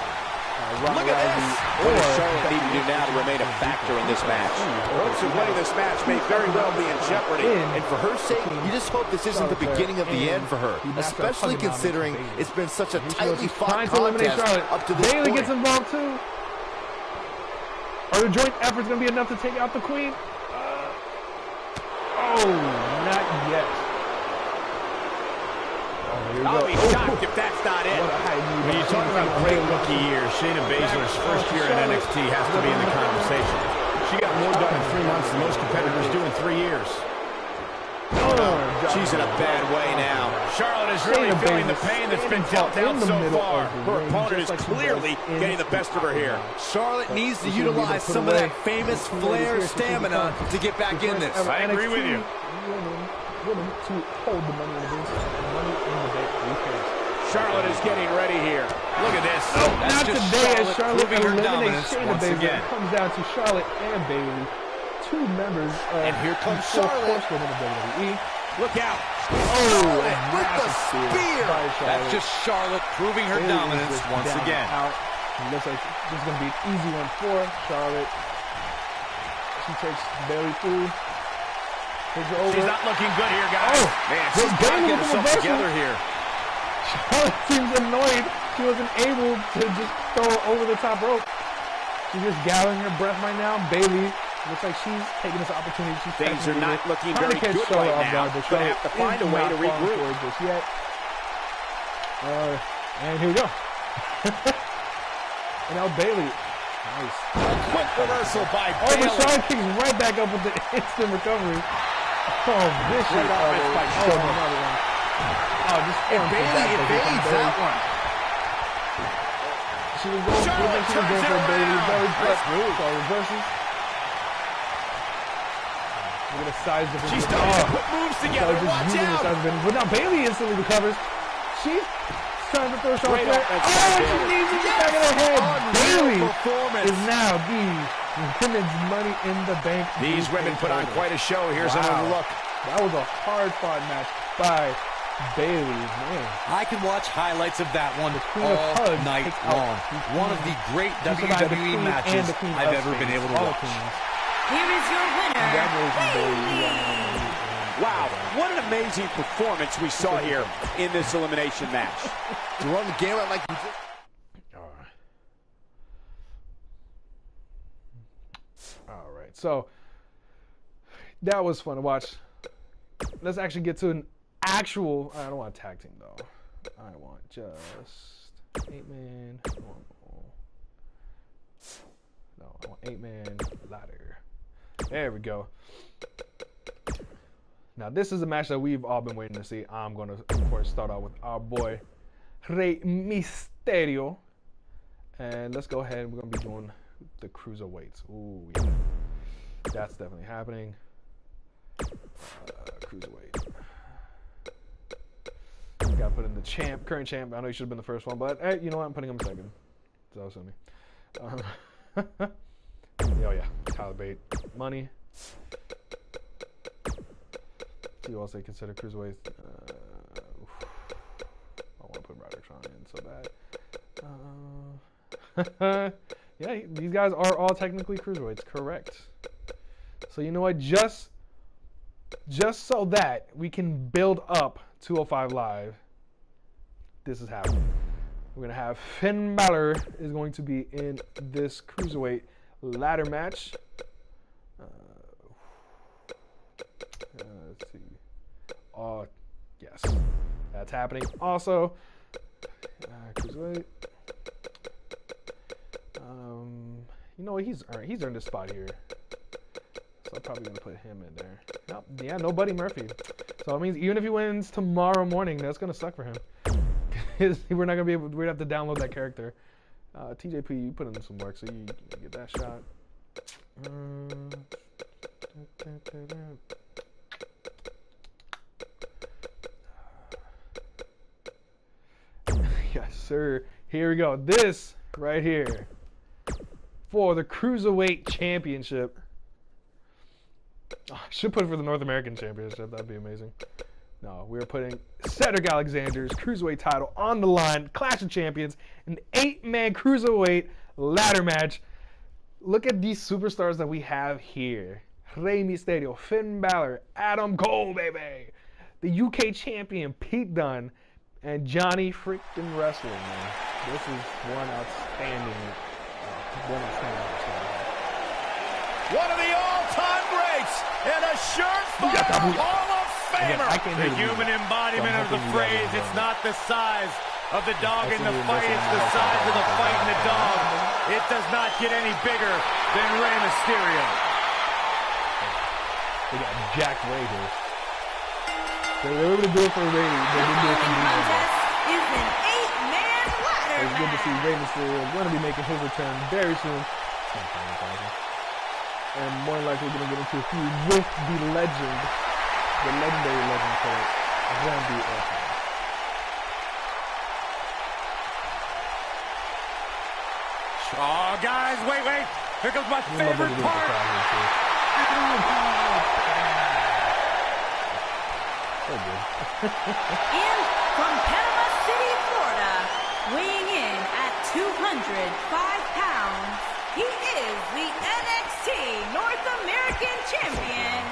Ronda Look at Rousey this. or What does Charlotte need to do now to remain a factor in this match? Hopes of winning this match may very well be in jeopardy. And for her sake, you just hope this isn't the beginning of the end for her, especially considering it's been such a tightly fought contest up to this Bayley point. gets involved too. Are the joint efforts going to be enough to take out the Queen? Oh, not yet. I'll be shocked if that's not it. What a high knee. When you talk about great rookie years, Shayna Baszler's first year in NXT has to be in the conversation. She got more done in 3 months than most competitors do in 3 years. She's in a bad way now. Charlotte is really feeling the pain that's been dealt out so far. Her opponent is clearly getting the best of her here. Charlotte needs to utilize some of that famous Flair stamina to get back in this. I agree with you. Women to hold the Money in the Bank briefcase. Charlotte is getting ready here. Look at this. Not today, as Charlotte proving her eliminates dominance Shayna once Baszler. again. It comes down to Charlotte and Bayley, 2 members of And here comes the Charlotte. Horsewomen of WWE. Look out. Charlotte with the spear. That's just Charlotte proving her Bayley dominance just once down, again. Out. It looks like this is going to be an easy one for Charlotte. She takes Bayley through. Takes her over. She's not looking good here, guys. Oh, Man, she's got to Bayley get with the herself reversal. together here. Charlotte seems annoyed. She wasn't able to just throw her over the top rope. She's just gathering her breath right now. Bayley looks like she's taking this opportunity. She's Things are not looking trying very to catch good Charlotte right off now. guard, but Gonna have to find a way to regroup. Just yet. And here we go. And now Bayley. Nice. Quick reversal by Oh, but Bayley. Charlotte kicks right back up with the instant recovery. Oh, vicious. Great offense by Oh, Charlotte. another one. Oh, just Bayley evades that one. She was going, Charlotte she was going for a turns it Bayley around. belly Nice press. move. So reverses. Look at the size difference. She's starting to put moves together. Just Watch using the out. size difference. But now Bayley instantly recovers. She's trying to throw Charlotte Great there. offense Oh, by she Bayley. needs it in the back of the head. Bayley Performance. is now the women's Money in the Bank. These women put on quite a show. Here's another look. That was a hard-fought match by Bayley, man. I can watch highlights of that one Queen of all Hugs night takes out long. the One of the great She survived the WWE Queen matches and the Queen I've of ever been Spades. able to All watch. queens. Here is your winner, Congratulations, Bayley. You Bayley. are Wow, what an amazing performance we saw here in this elimination match. To run the gamut like you did. All right, so that was fun to watch. Let's actually get to an actual. I don't want a tag team though. I want just 8-man. No, I want 8-man ladder. There we go. Now this is a match that we've all been waiting to see. I'm gonna, of course, start out with our boy Rey Mysterio, and let's go ahead. We're gonna be doing the cruiserweights. Ooh, yeah. That's definitely happening. Cruiserweight. Gotta put in the champ, current champ. I know he should have been the first one, but hey, you know what? I'm putting him second. So send me. Oh yeah, Tyler Bate, Money. You also consider cruiserweight. I want to put Roderick in so bad. Yeah, these guys are all technically cruiserweights, correct? So you know what? Just so that we can build up 205 Live, this is happening. We're gonna have Finn Balor is going to be in this cruiserweight ladder match. Let's see. Yes, that's happening. Also, cruiserweight. You know what? He's earned a spot here, so I'm probably gonna put him in there. Nope. Yeah, no Buddy Murphy. So it means even if he wins tomorrow morning, that's gonna suck for him. We're not gonna be able. We're gonna have to download that character. TJP, you put in some work, so you get that shot. Yes, sir. Here we go. This right here for the Cruiserweight Championship. Oh, I should put it for the North American Championship. That'd be amazing. No, we're putting Cedric Alexander's Cruiserweight title on the line. Clash of Champions. An 8-man Cruiserweight ladder match. Look at these superstars that we have here. Rey Mysterio, Finn Balor, Adam Cole, baby. The UK champion, Pete Dunne, and Johnny freaking Wrestling, man. This is one outstanding One of the all-time greats and a surefire Hall of Famer. The human embodiment of the phrase, it's not the size of the dog in the fight. It's the size of the fight in the dog. It does not get any bigger than Rey Mysterio. They got Jack Ray here. They were able to do it for Ray. They didn't do it for me. Is an 8-man ladder It's good to see Rey Mysterio going to be making his return very soon. And more than likely we're going to get into a feud with the legend, the legendary legend called Randy Orton. Oh, guys, wait. Here comes my favorite part. And from Panama City, Florida, weighing in at 205 pounds, he is the NXT North American Champion.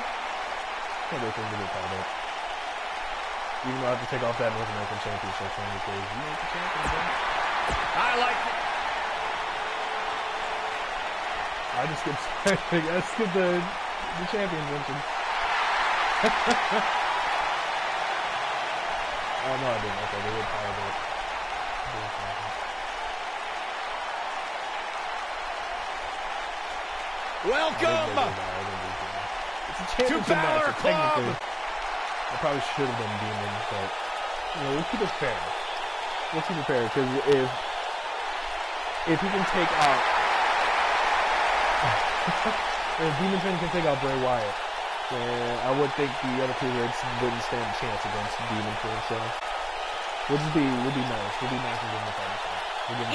Even though I have to take off that North American Championship thing because you ain't the champion, bro. I like it. I just skipped the champion mention. Oh no, I didn't. Okay, they would power it. Welcome to Balor Club. I probably should have done Demon, but we'll keep it fair. Because if he can take out, if Demon Finn can take out Bray Wyatt, then I would think the other two wouldn't stand a chance against Demon Finn. So we'll be nice. We'll be nice and give him a fight.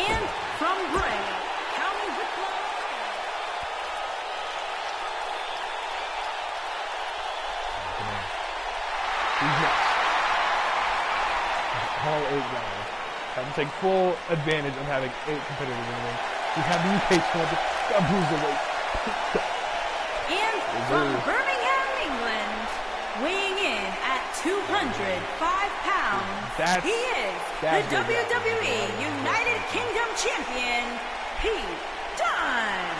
And from Bray, County Wicklow. He's nuts. All 8 guys. Have to take full advantage of having 8 competitors in the ring. We have the UK champion, got Bruiserweight. And from Birmingham, England, weighing in at 205 pounds, he is the WWE United Kingdom Champion, Pete Dunne.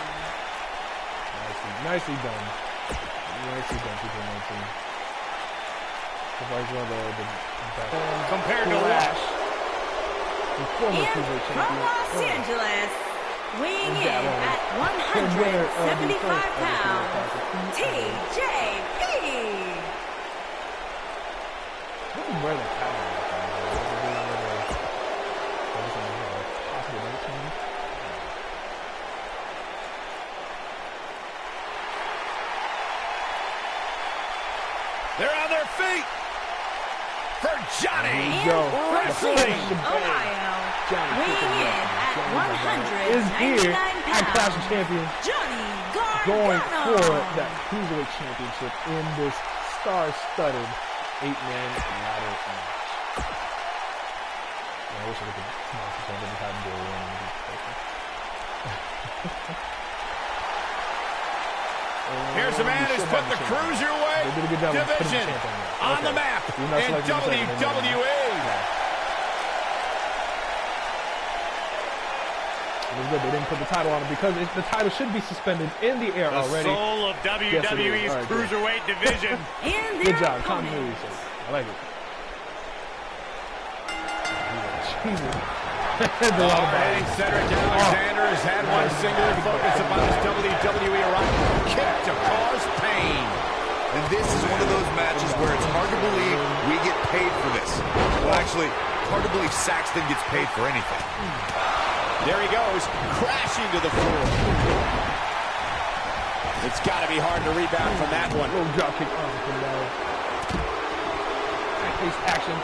Nicely done. Nicely done, people. Compared to what? And from Los Angeles, weighing in at 175 pounds, TJP. What is where the title is? They're on their feet for Johnny Wrestling, Ohio, weighing in at 199 at Clash of Champions, Johnny going Gargano. for that Cruiserweight Championship in this star-studded 8-man ladder match. I wish I could smash this one, but we hadn't done Here's a man who's put the Cruiserweight division on the map in WWE. It was good they didn't put the title on it because the title should be suspended in the air already. The soul of WWE's Cruiserweight division. Good job, continuity. I like it. Already, Cedric Alexander has had one singular focus upon his WWE arrival. Kick to cause pain. And this is one of those matches where it's hard to believe we get paid for this. Well, actually, hard to believe Saxton gets paid for anything. There he goes, crashing to the floor. It's got to be hard to rebound from that one. Little drop kick from down. Fast-paced action,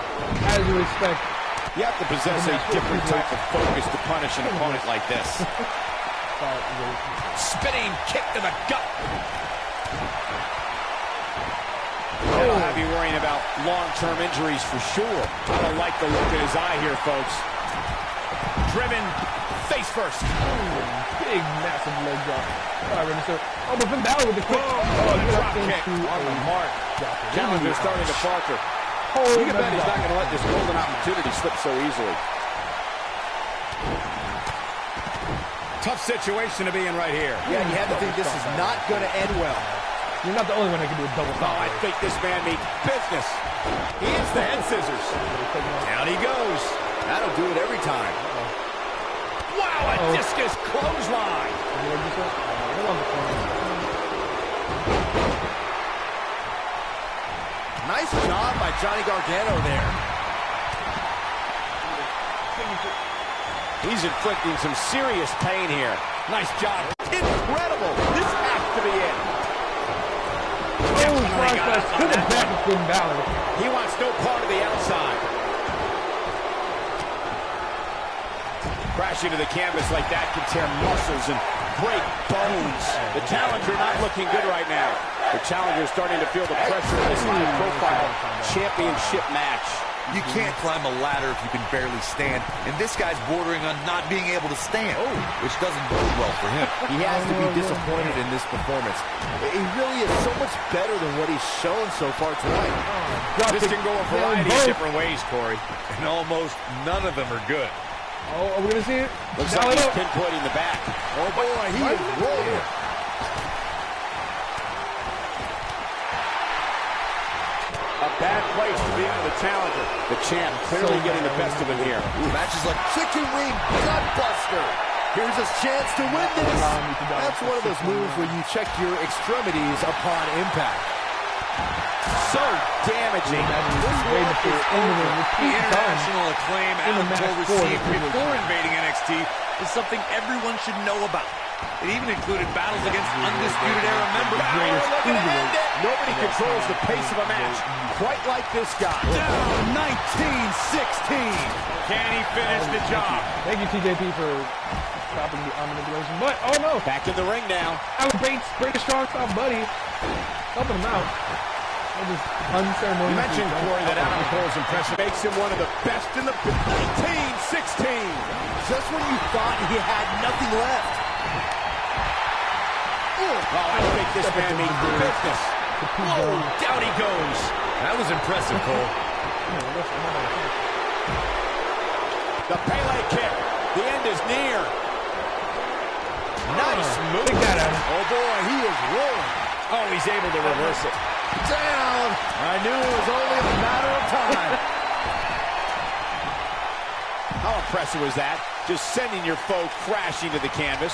as you expect. You have to possess a different type of focus to punish an opponent like this. Spinning kick to the gut. That'll have you worrying about long-term injuries for sure. I don't like the look in his eye here, folks. Driven face first. Big, massive leg drop. All right, Renaissance. Oh, but Finn Balor with the quick. Drop kick on the mark. Challenger starting to falter. You can bet he's not going to let this golden opportunity slip so easily. Tough situation to be in right here. Yeah, you have to think this is not going to end well. You're not the only one that can do a double top. I think this man means business. He hits the head scissors. Down he goes. That'll do it every time. Wow, a discus clothesline. Nice job by Johnny Gargano there. He's inflicting some serious pain here. Nice job. Incredible. This has to be it. He wants no part of the outside. Crashing to the canvas like that can tear muscles and break bones. The challenger not looking good right now. The challenger is starting to feel the pressure of this high-profile championship match. You can't climb a ladder if you can barely stand, and this guy's bordering on not being able to stand, which doesn't bode well for him. He has to be disappointed in this performance. He really is so much better than what he's shown so far tonight. This can go a variety of different ways, Corey. And almost none of them are good. Oh, are we going to see it? Looks like he's pinpointing the back. Oh, boy, he is rolling. A bad place to be for the challenger. The champ clearly getting the best of him here. Matches like chicken wing gutbuster. Here's his chance to win this. That's one of those moves where you check your extremities upon impact. So damaging. The international acclaim Adam Cole received before invading NXT is something everyone should know about. It even included battles against Undisputed Era members. Nobody controls the pace of a match quite like this guy. Down 19-16. Can he finish the job? Thank you, TJP, for stopping the arm manipulation. But, oh no. Back in the ring now. Alan Bates, British strong style buddy. Helping him out. You mentioned, Corey, that Adam Cole's impressive. Makes him one of the best in the 19-16. Just when you thought he had nothing left. Oh, I think this man means business. Whoa, down he goes. That was impressive, Cole. The Pele kick. The end is near. Nice move. Oh, boy, he is rolling. Oh, he's able to reverse it. Down. I knew it was only a matter of time. How impressive was that? Just sending your foe crashing to the canvas.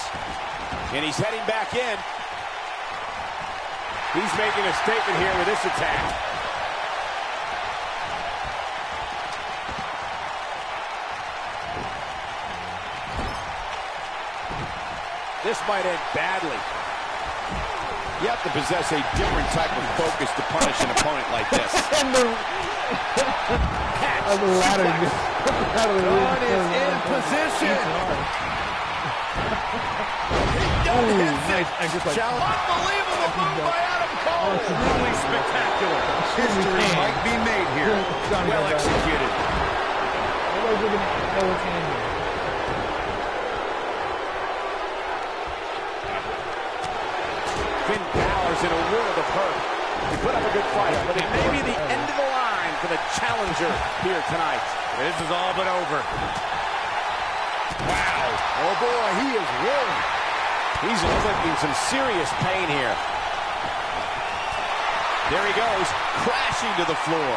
And he's heading back in. He's making a statement here with this attack. This might end badly. You have to possess a different type of focus to punish an opponent like this. And the ladder Gun is in position. nice. Unbelievable move by Adam Cole. Truly spectacular. History might be made here. Well executed. Everybody's looking at Cole's hand here. Finn Balor's in a world of hurt. He put up a good fight, but it may be the end of the line for the challenger here tonight. This is all but over. Wow. Oh, boy, he is rolling. He's inflicting some serious pain here. There he goes, crashing to the floor.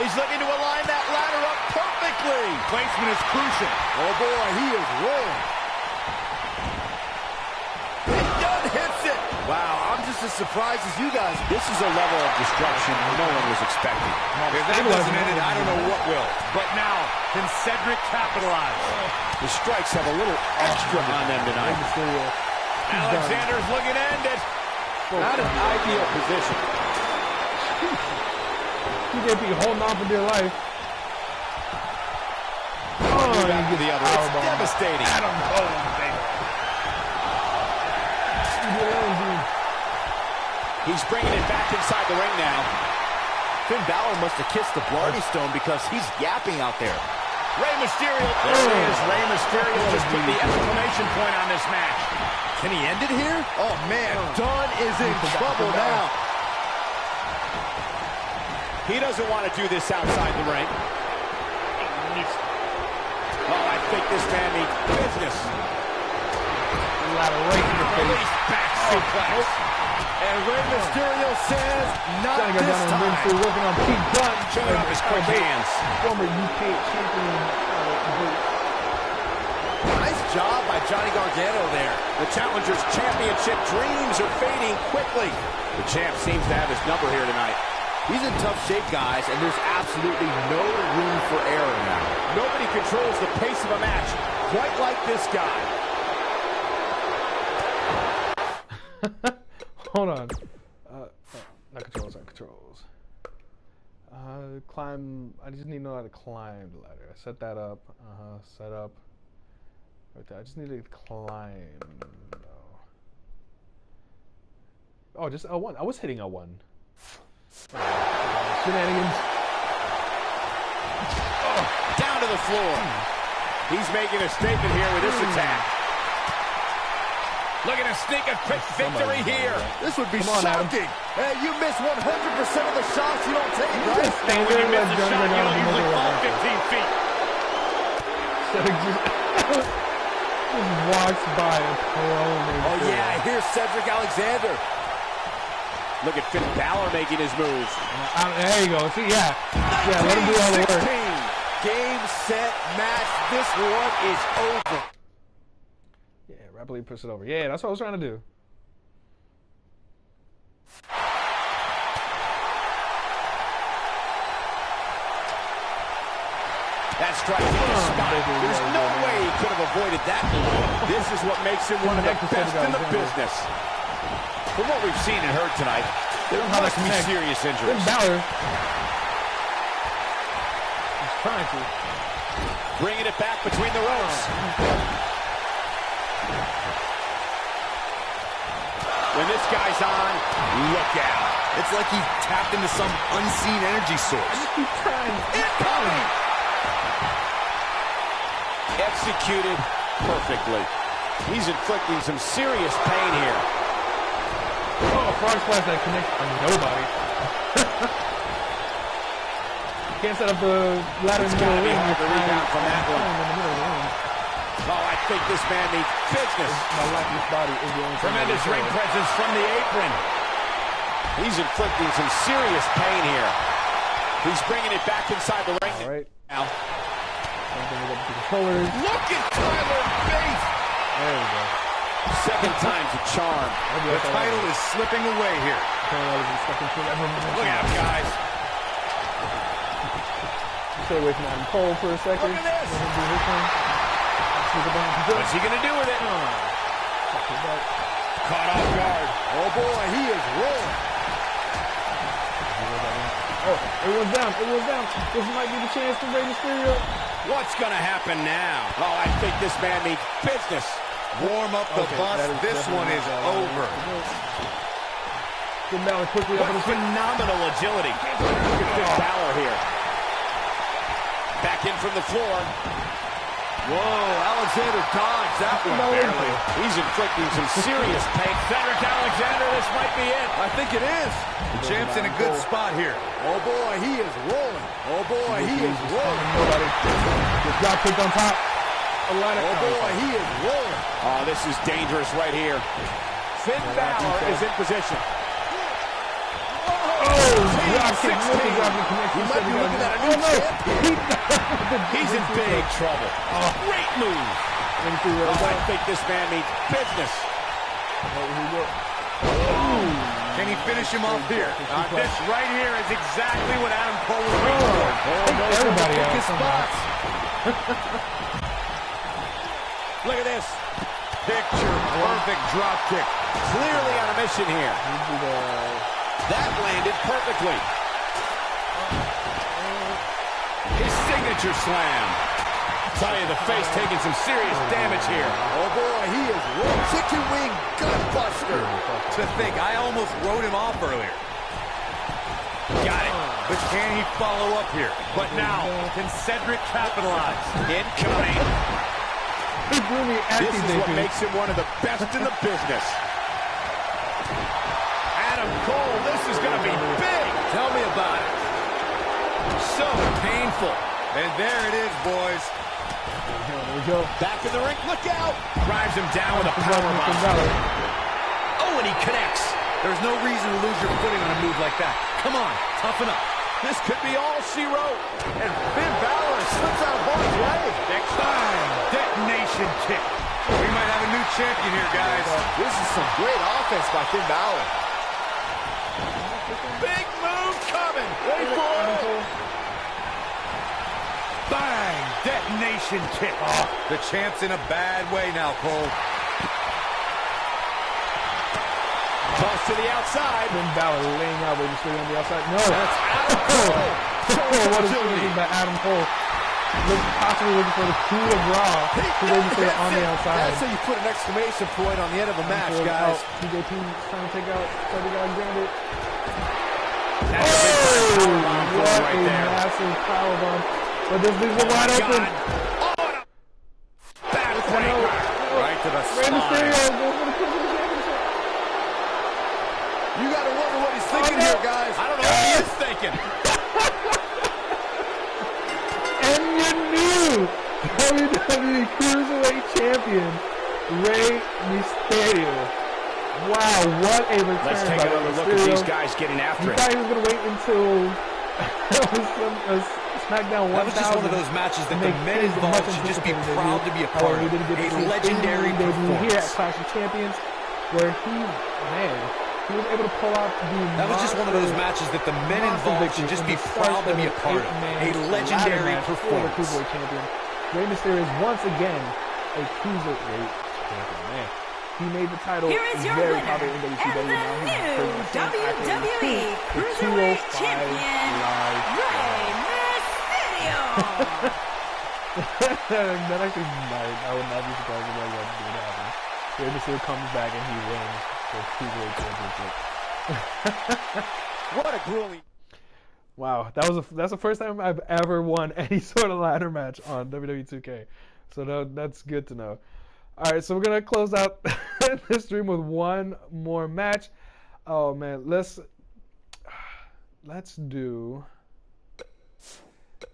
He's looking to align that ladder up perfectly. Placement is crucial. Oh, boy, he is rolling. Hits it. Wow, I'm just as surprised as you guys. This is a level of destruction no one was expecting. If that doesn't end it, I don't know what will. But now, can Cedric capitalize? The strikes have a little extra on them tonight. Alexander's looking to end it. Not an ideal position. TJP holding on for dear life. Back to the other. It's devastating. Adam Cole, baby. He's bringing it back inside the ring now. Finn Balor must have kissed the Bloody Stone because he's yapping out there. Rey Mysterio. There it is. Rey Mysterio just put the exclamation point on this match. Can he end it here? Oh, man. Dunn is in trouble now. He doesn't want to do this outside the ring. Oh, I think this man needs business. A lot of right in the face. Back suplex. And Rey Mysterio says, not this time. Working on Pete Dunne. Showing off his quick hands. Former UK champion. Nice job by Johnny Gargano there. The challenger's championship dreams are fading quickly. The champ seems to have his number here tonight. He's in tough shape, guys, and there's absolutely no room for error now. Nobody controls the pace of a match quite like this guy. Hold on. Not controls, not controls. Climb. I just need to know how to climb the ladder. I set that up. Set up. Right there. I just need to climb. No. Oh, just L1. I was hitting L1. Shenanigans. Oh, down to the floor. He's making a statement here with this attack. Looking to sneak a quick victory here. This would be shocking. Hey, you miss 100% of the shots you don't take, right? And when you miss a shot, you don't usually fall 15 feet. Just walks by a pro. Oh, yeah, here's Cedric Alexander. Look at Finn Balor making his moves. There you go. See, yeah. Yeah, let him do all the work. Game, set, match. This one is over. Yeah, rapidly push it over. Yeah, that's what I was trying to do. That strike to the spot. There's no way he could have avoided that move. This is what makes him one of the best in the business. From what we've seen and heard tonight, there must be serious injuries. Balor. He's trying to. Bringing it back between the ropes. When this guy's on, look out. It's like he tapped into some unseen energy source. He's trying. Incoming! Executed perfectly. He's inflicting some serious pain here. Oh, frog splash that connects on nobody. Can't set up the ladder in the middle of the ring. The rebound from that one. Oh, I think this man needs business. My lifeless body is the only tremendous ring presence from the apron. He's inflicting some serious pain here. He's bringing it back inside the ring. All right. Now. Controllers. Look at Tyler Bate. There we go. Second time's a charm. The title is slipping away here. Look out, guys. Stay away from Adam Cole for a second. Look at this. What's he going to do with it? Caught off guard. Oh, boy, he is rolling. Oh, everyone's down. Everyone's down. This might be the chance to Rey Mysterio. What's going to happen now? Oh, I think this man needs business. Warm up the bus. This one is over. Finn Balor quickly up on his feet. Phenomenal agility. Look at Finn Balor here. Back in from the floor. Whoa, Alexander dodged that one barely. He's inflicting some serious pain. Cedric Alexander, this might be it. I think it is. The champ's in a good spot here. Oh, boy, he is rolling. Oh, boy, he is rolling. Just got kicked on top. Oh, boy, he is rolling. Oh, this is dangerous right here. Finn Balor is in position. Oh, drop kick. He might be looking at a new champion. He's in big trouble. Great move. I think this man needs business. Can he finish him off here? This right here is exactly what Adam Cole was looking for. Everybody Pick out. his spots. Look at this. Picture perfect drop kick. Clearly on a mission here. That landed perfectly. His signature slam. Tell you, the face taking some serious damage here. Oh boy, he is rolling. Chicken wing gutbuster. To think, I almost wrote him off earlier. Got it. But can he follow up here? But now, can Cedric capitalize? Incoming. This is what makes him one of the best in the business. Adam Cole, this is going to be big. Tell me about it. So painful. And there it is, boys. There we go. Back in the ring, look out. Drives him down with a powerbomb. Oh, and he connects. There's no reason to lose your footing on a move like that. Come on, toughen up. This could be all she wrote. And Finn Balor slips out of harm's way. Next time, detonation kick. We might have a new champion here, guys. This is some great offense by Finn Balor. Big move coming. Wait for it. Bang! Detonation kick. Oh, the champ's in a bad way now, Cole. Toss to the outside. Finn Balor laying out Rey Mysterio on the outside. No. That's Adam Cole. What is doing by Adam Cole? Possibly looking for the coup de grace to Rey Mysterio on the outside. That's how you put an exclamation point on the end of a match, guys. TJP trying to take out Cedric Alexander. That's a big powerbomb What right a there. massive powerbomb. But this thing's wide open. Backbreaker. Right to the Rey Mysterio spine. goes for the Cruiserweight Championship. You got to wonder what he's thinking here, guys. I don't know what he is thinking. And your new WWE Cruiserweight Champion, Rey Mysterio. Wow, what a return. Let's take by another look at Mysterio. these guys getting after You it. thought he was going to wait until SmackDown 1000. That was just one of those matches that the men involved should just be proud to be a part of. A legendary debut here at performance. Clash of Champions, where he was able to pull out the That was just one of those matches that the men involved should just be proud to be a part of. A legendary performance. Cruiserweight champion. Rey Mysterio is once again a Cruiserweight champion. Man, he made the title Here is your very winner, popular in WCW. and the Now he's new bringing the same accolades WWE to Cruiserweight 205 Champion, Live. Rey Mysterio. That actually might. I would not be surprised if that did happen. Rey Mysterio comes back and he wins the Cruiserweight Championship. What a grueling. Wow, that's the first time I've ever won any sort of ladder match on WWE2K. So that's good to know. All right, so we're gonna close out this stream with one more match. Oh man, let's do.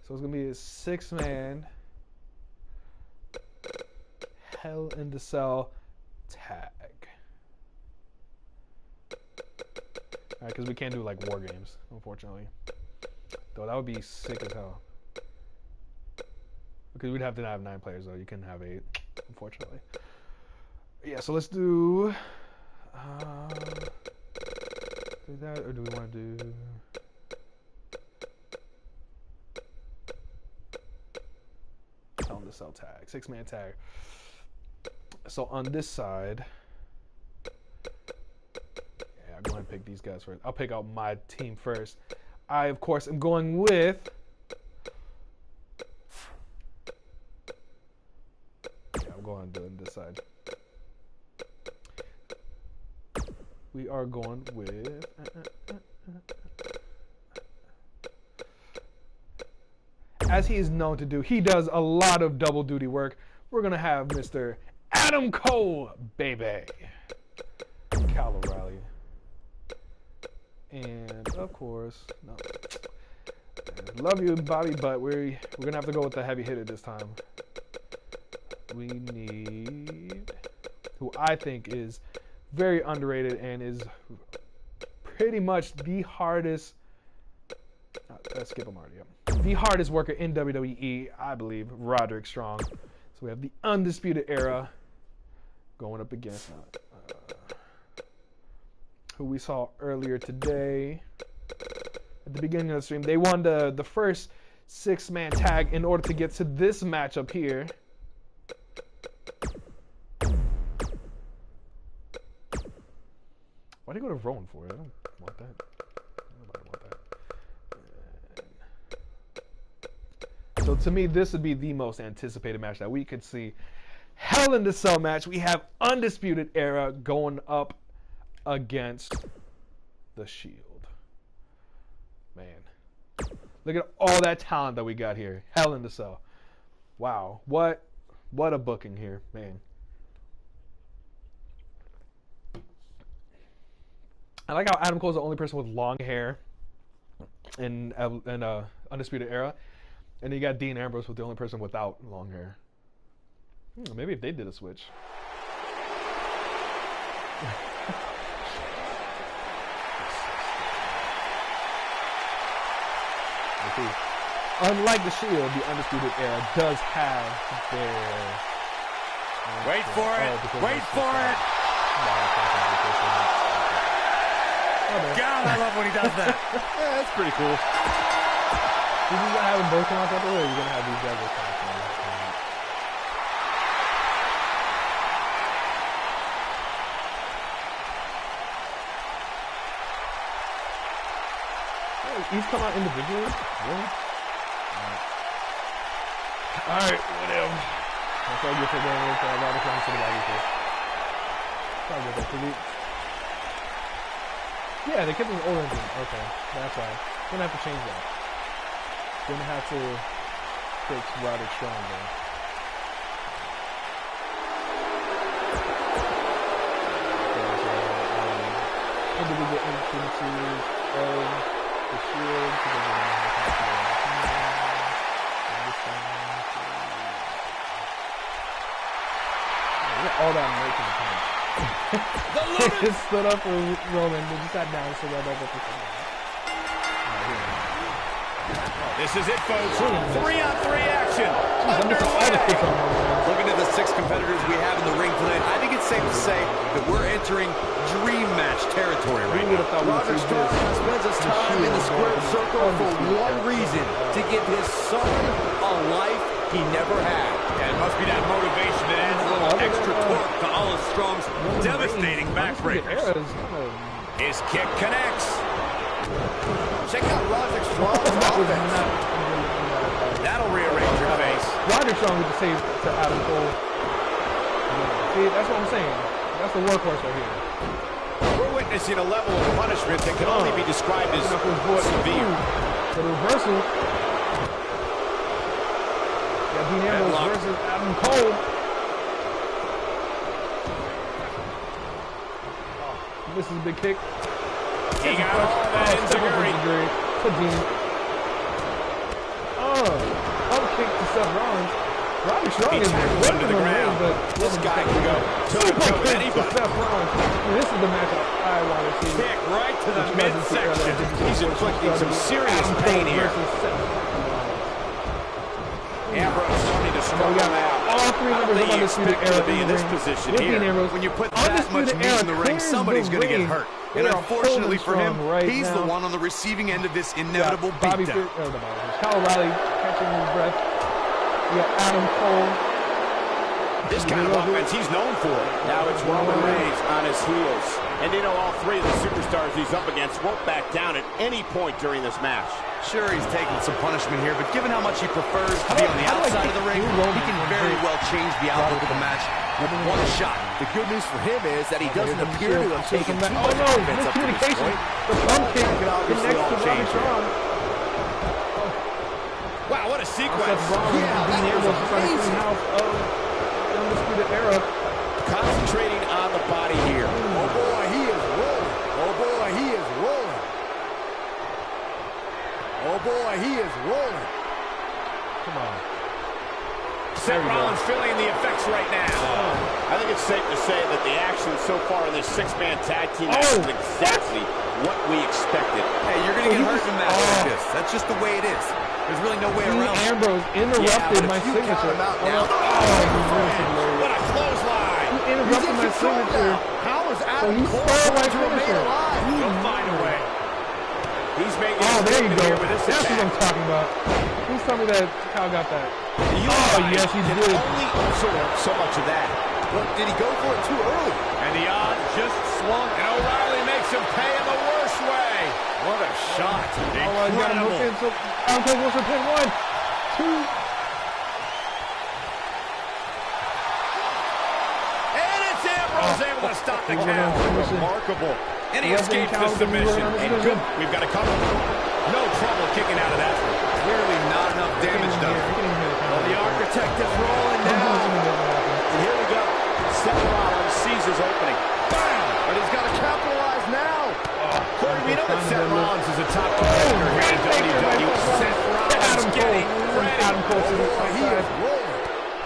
So it's gonna be a 6-man Hell in the Cell tag. All right, because we can't do like war games, unfortunately. Though that would be sick as hell. Because we'd have to have 9 players though. You couldn't have 8, unfortunately. Yeah, so let's do that, or do we want to do? Hell in the Cell tag, 6-man tag. So on this side, yeah, I'm going to pick these guys first. I'll pick out my team first. I, of course, am going with I'm going to this side. We are going with as he is known to do, he does a lot of double duty work. We're going to have Mr. Adam Cole, baby. Cal O'Reilly. And of course, no. Love you, Bobby, but we're going to have to go with the heavy hitter this time. We need who I think is very underrated and is pretty much the hardest skip him already. Yeah. The hardest worker in WWE, I believe, Roderick Strong. So we have the Undisputed Era going up against who we saw earlier today at the beginning of the stream. They won the first 6-man tag in order to get to this matchup here. Why do you go to Rowan for it? I don't want that. Nobody want that. So to me, this would be the most anticipated match that we could see. Hell in the Cell match. We have Undisputed Era going up against the Shield. Man. Look at all that talent that we got here. Hell in the Cell. Wow. What a booking here, man. I like how Adam Cole's the only person with long hair in Undisputed Era. And you got Dean Ambrose with the only person without long hair. Maybe if they did a switch. too. Unlike the Shield, the Undisputed Era does have their... Wait for it! Wait for it! God, I love when he does that. Yeah, that's pretty cool. You gonna have them both come out that way, or are you gonna have these guys come out? Each come out individually? Really? Alright, whatever. That's all I get for going in, so I gotta come to the body first. I'll get that to yeah, they kept his old engine. Okay, that's right. Gonna have to change that. Gonna have to fix Roderick Strong then. Individual entrances of the Shield. All that making time. They just stood up for Roman, they just sat down so that over for someone. This is it, folks. 3-on-3 action. Looking at the 6 competitors we have in the ring tonight, I think it's safe to say that we're entering dream match territory right now. Roderick Strong spends his time in the squared circle for one reason: to give his son a life he never had. Yeah, it must be that motivation that adds a little extra torque to all of Strong's devastating backbreakers. His kick connects. Check out Roderick Strong's offense. That'll rearrange your face. Roderick Strong with the save to Adam Cole. See, that's what I'm saying. That's the workhorse right here. We're witnessing a level of punishment that can only be described as severe. For the reversal. Yeah, Dean Ambrose versus Adam Cole. This is a big kick. He got all that enziguri. To Dean. Up kick to Seth Rollins. Roderick Strong is him to the ground. But this guy can go toe-to-toe with anybody. Seth Rollins. This is the match I want to see. Kick right to the midsection. He's inflicting some serious pain here. Ambrose starting to struggle now. All 3 members of Undisputed Era to be in this position here. When you put that much meat in the ring, somebody's going to get hurt. And unfortunately for him, he's the one on the receiving end of this inevitable beatdown. Kyle O'Reilly catching his breath. We got Adam Cole. This kind of offense he's known for. Now it's Roman Reigns on his heels. And you know all 3 of the superstars he's up against won't back down at any point during this match. Sure, he's taking some punishment here, but given how much he prefers to be on the outside of the ring, he can very well change the outlook of the match with one shot. The good news for him is that he doesn't appear to have taken too much offense up to this point. The thumb kick connects to Roderick Strong. Wow, what a sequence. Yeah, that was amazing. Undisputed Era. Concentrating on the body here. Oh boy, he is rolling. Oh boy, he is rolling. Oh boy, he is rolling. Come on. Seth Rollins feeling the effects right now. I think it's safe to say that the action so far in this 6-man tag team match is exactly what we expected. Hey, you're going to get hurt in a match like this. That's just the way it is. There's really no way around it. Ambrose interrupted my signature. What a clothesline. He interrupted my signature. How is Adam Cole going to remain alive? He'll find a way. He's making there you go. with this That's what I'm talking about. Who's telling me that Kyle got that? Yes, he did. Only so much of that. But did he go for it too early? And the odds just swung. And O'Reilly makes him pay in the worst way. What a shot. Incredible. Adam Cole goes for pin 1, 2. And it's Ambrose able to stop the count. Remarkable. And he escapes the submission. And good. We've got a cover. No trouble kicking out of that one. Clearly not enough damage done. Well, the Architect is rolling now. And here we go. Seth Rollins sees his opening. Bam! But he's got to capitalize now. Corey, we know that Seth Rollins is a top competitor here in WWE. Seth Rollins getting ready. Adam Cole to the He is rolling.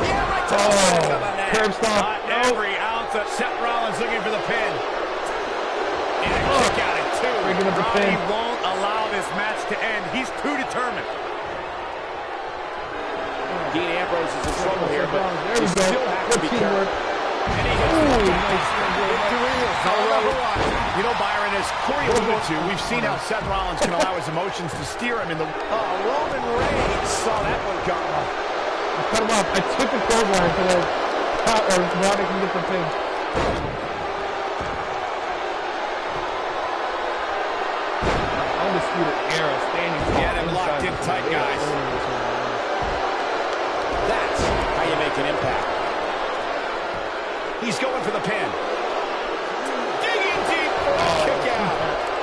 Yeah, right to the back. How about that? Curb stomp. Every ounce of Seth Rollins looking for the pin. And a kick out at two. Breaking up the pin. He won't allow this match to end. He's too determined. Dean Ambrose is in trouble here, but there we he go. still has to be careful. And he hits Ooh, the nice. victory is on the horizon. You know, Byron, as Corey alluded to, we've seen how Seth Rollins can allow his emotions to steer him in the... Roman Reigns saw that one coming. I cut him off. I took the clothesline so that Roddy can get the pin. Undisputed Era standing tall. Get him locked in tight, guys. That's how you make an impact. He's going for the pin. Digging deep for a kick out.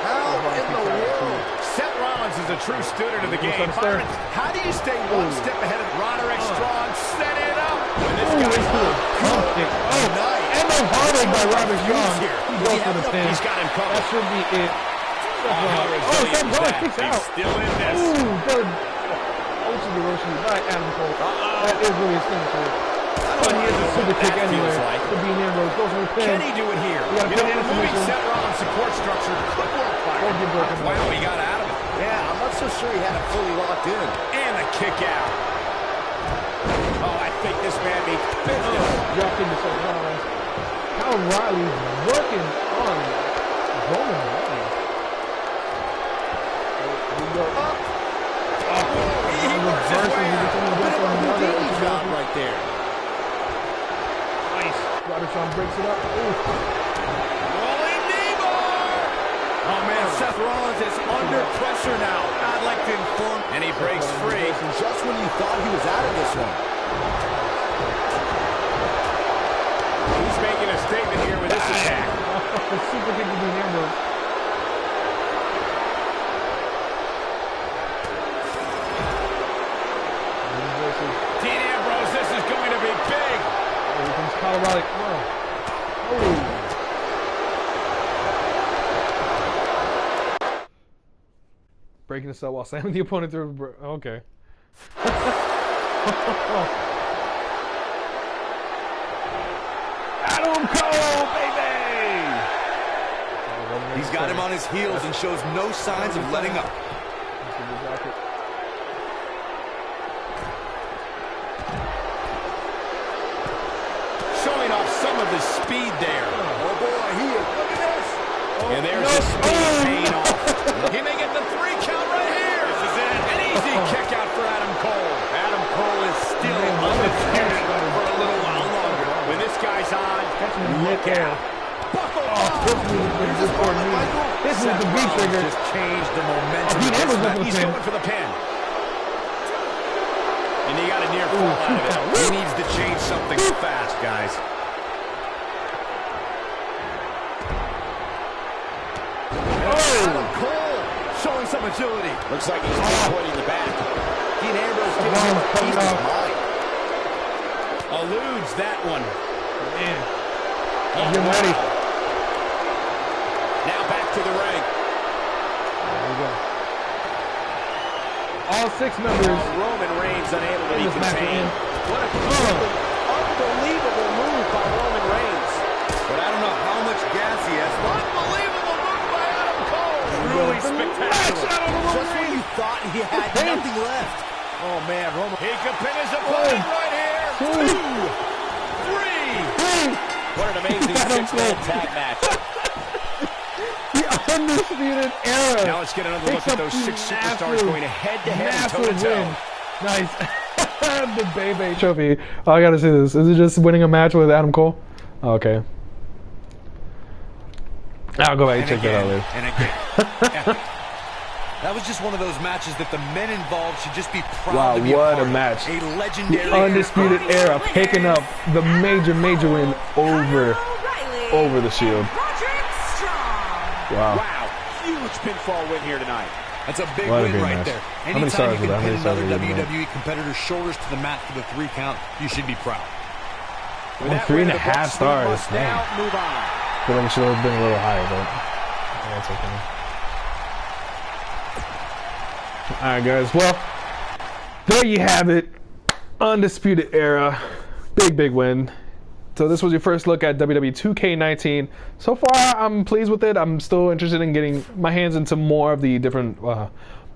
How in the world? Seth Rollins is a true student of the game. Byron, how do you stay one step ahead of Roderick Strong? Set it up. And this guy's nice. And no harder by Roderick Strong. He goes for the pin. He's got him covered. That should be it. Seth Rollins kicks out. Still in this. Ooh, good. Oshi by Adam Cole. That is really a signature. But he has a super kick anyway. To be in Ambrose. Goes for the pin. Can he do it here? You know, moving Seth Rollins' support structure could work fine. Wow, he got out of it. Yeah, I'm not so sure he had it fully locked in. And the kick out. Oh, I think this man means business. Dropped into Seth Rollins. How Riley's working on Roman Reigns. Here we go. Job right there. Nice. Roderick breaks it up. Rolling knee-bar. Oh, man, Seth Rollins is under pressure now. I'd like to inform. And he breaks free. Just when you thought he was out of this one. He's making a statement here with this attack. The super kick to be Ambrose. Dean Ambrose, this is going to be big. Here comes Colorado. Oh. Breaking this up while slamming the opponent through. Okay. Adam Cole, baby! He's got him on his heels and shows no signs of letting up. Showing off some of his speed there. Oh boy, look at this. And there's his speed paying off. He may get the 3 count right here. This is it. An easy kick out for Adam Cole. Adam Cole is still undisputed for a little while longer. When this guy's on, look out. This is the beat trigger. Just changed the momentum. He's going for the pin. And he got a near fall out of it. He needs to change something fast, guys. Adam Cole showing some agility. Looks like he's avoiding the back. Dean Ambrose giving him a piece of mind. Eludes that one. Man. You're ready. Now back to the ring. There we go. All 6 members. Roman Reigns unable to be contained. What a unbelievable move by Roman Reigns. But I don't know how much gas he has. Unbelievable move by Adam Cole. Truly spectacular. Just when you thought he had nothing left. Oh, man, Roman. He could pin his opponent right here. 2, 3. What an amazing 6-man tag match. The Undisputed Era. Now let's get another look at those 6 superstars going head-to-head and toe-to-toe. Nice. The Bebe trophy. Oh, I gotta see this. Is it just winning a match with Adam Cole? Oh, okay. I'll go back and check that out later. And again. That was just one of those matches that the men involved should just be proud to be what a a match. A legendary Undisputed Era picking up the major win over the Shield. Wow. Wow. Huge pinfall win here tonight. That's a big What a win great right match. there. How many Anytime stars you was that? can pin How many another stars was that? WWE competitor's shoulders to the mat for the 3 count, you should be proud. With that 3.5 win, the Bucks stars. must now move on. I feel like it should have been a little higher, but that's okay. Alright, guys. Well, there you have it. Undisputed Era. Big win. So this was your first look at WWE 2K19. So far, I'm pleased with it. I'm still interested in getting my hands into more of the different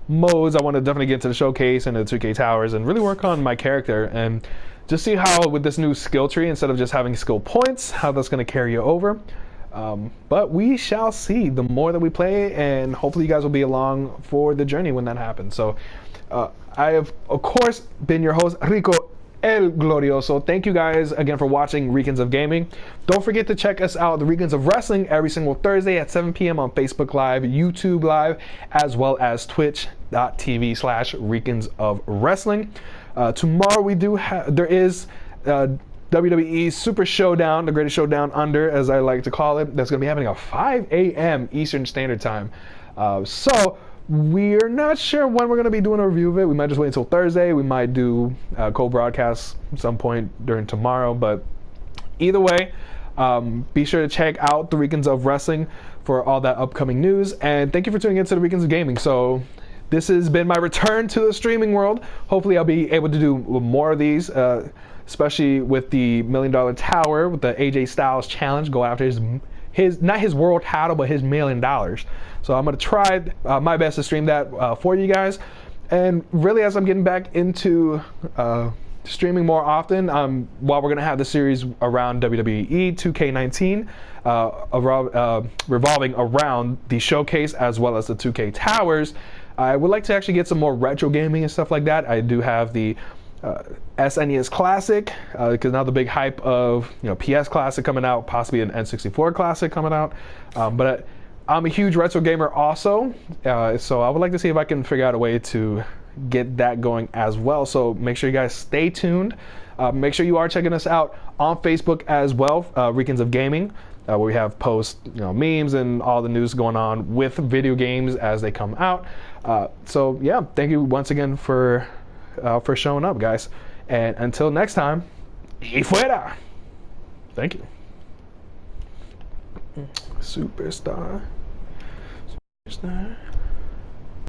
modes. I want to definitely get into the showcase and the 2K towers and really work on my character and just see how with this new skill tree, instead of just having skill points, how that's going to carry you over. But we shall see the more that we play, and hopefully you guys will be along for the journey when that happens. So I have, of course, been your host, Rico El Glorioso. Thank you guys again for watching Recons of Gaming. Don't forget to check us out, the Recons of Wrestling, every single Thursday at 7 p.m. on Facebook Live, YouTube Live, as well as twitch.tv/Recons of Wrestling. Tomorrow there is WWE Super Showdown, the Greatest Showdown Under, as I like to call it. That's going to be happening at 5 a.m. Eastern Standard Time. So we're not sure when we're going to be doing a review of it. We might just wait until Thursday. We might do co-broadcast at some point during tomorrow. But either way, be sure to check out the Recons of Wrestling for all that upcoming news. And thank you for tuning into the Recons of Gaming. So this has been my return to the streaming world. Hopefully I'll be able to do more of these, especially with the $1 Million Tower, with the AJ Styles challenge. Go after his not his world title, but his $1 million. So I'm going to try my best to stream that for you guys. And really, as I'm getting back into streaming more often, while we're going to have the series around WWE 2K19, revolving around the showcase as well as the 2K towers, I would like to actually get some more retro gaming and stuff like that. I do have the SNES Classic, because now the big hype of PS Classic coming out, possibly an N64 Classic coming out. But I'm a huge retro gamer also, so I would like to see if I can figure out a way to get that going as well. So make sure you guys stay tuned. Make sure you are checking us out on Facebook as well, Recons of Gaming, where we have posts, memes and all the news going on with video games as they come out. So yeah, thank you once again for showing up, guys. And until next time, y fuera. Thank you. Superstar.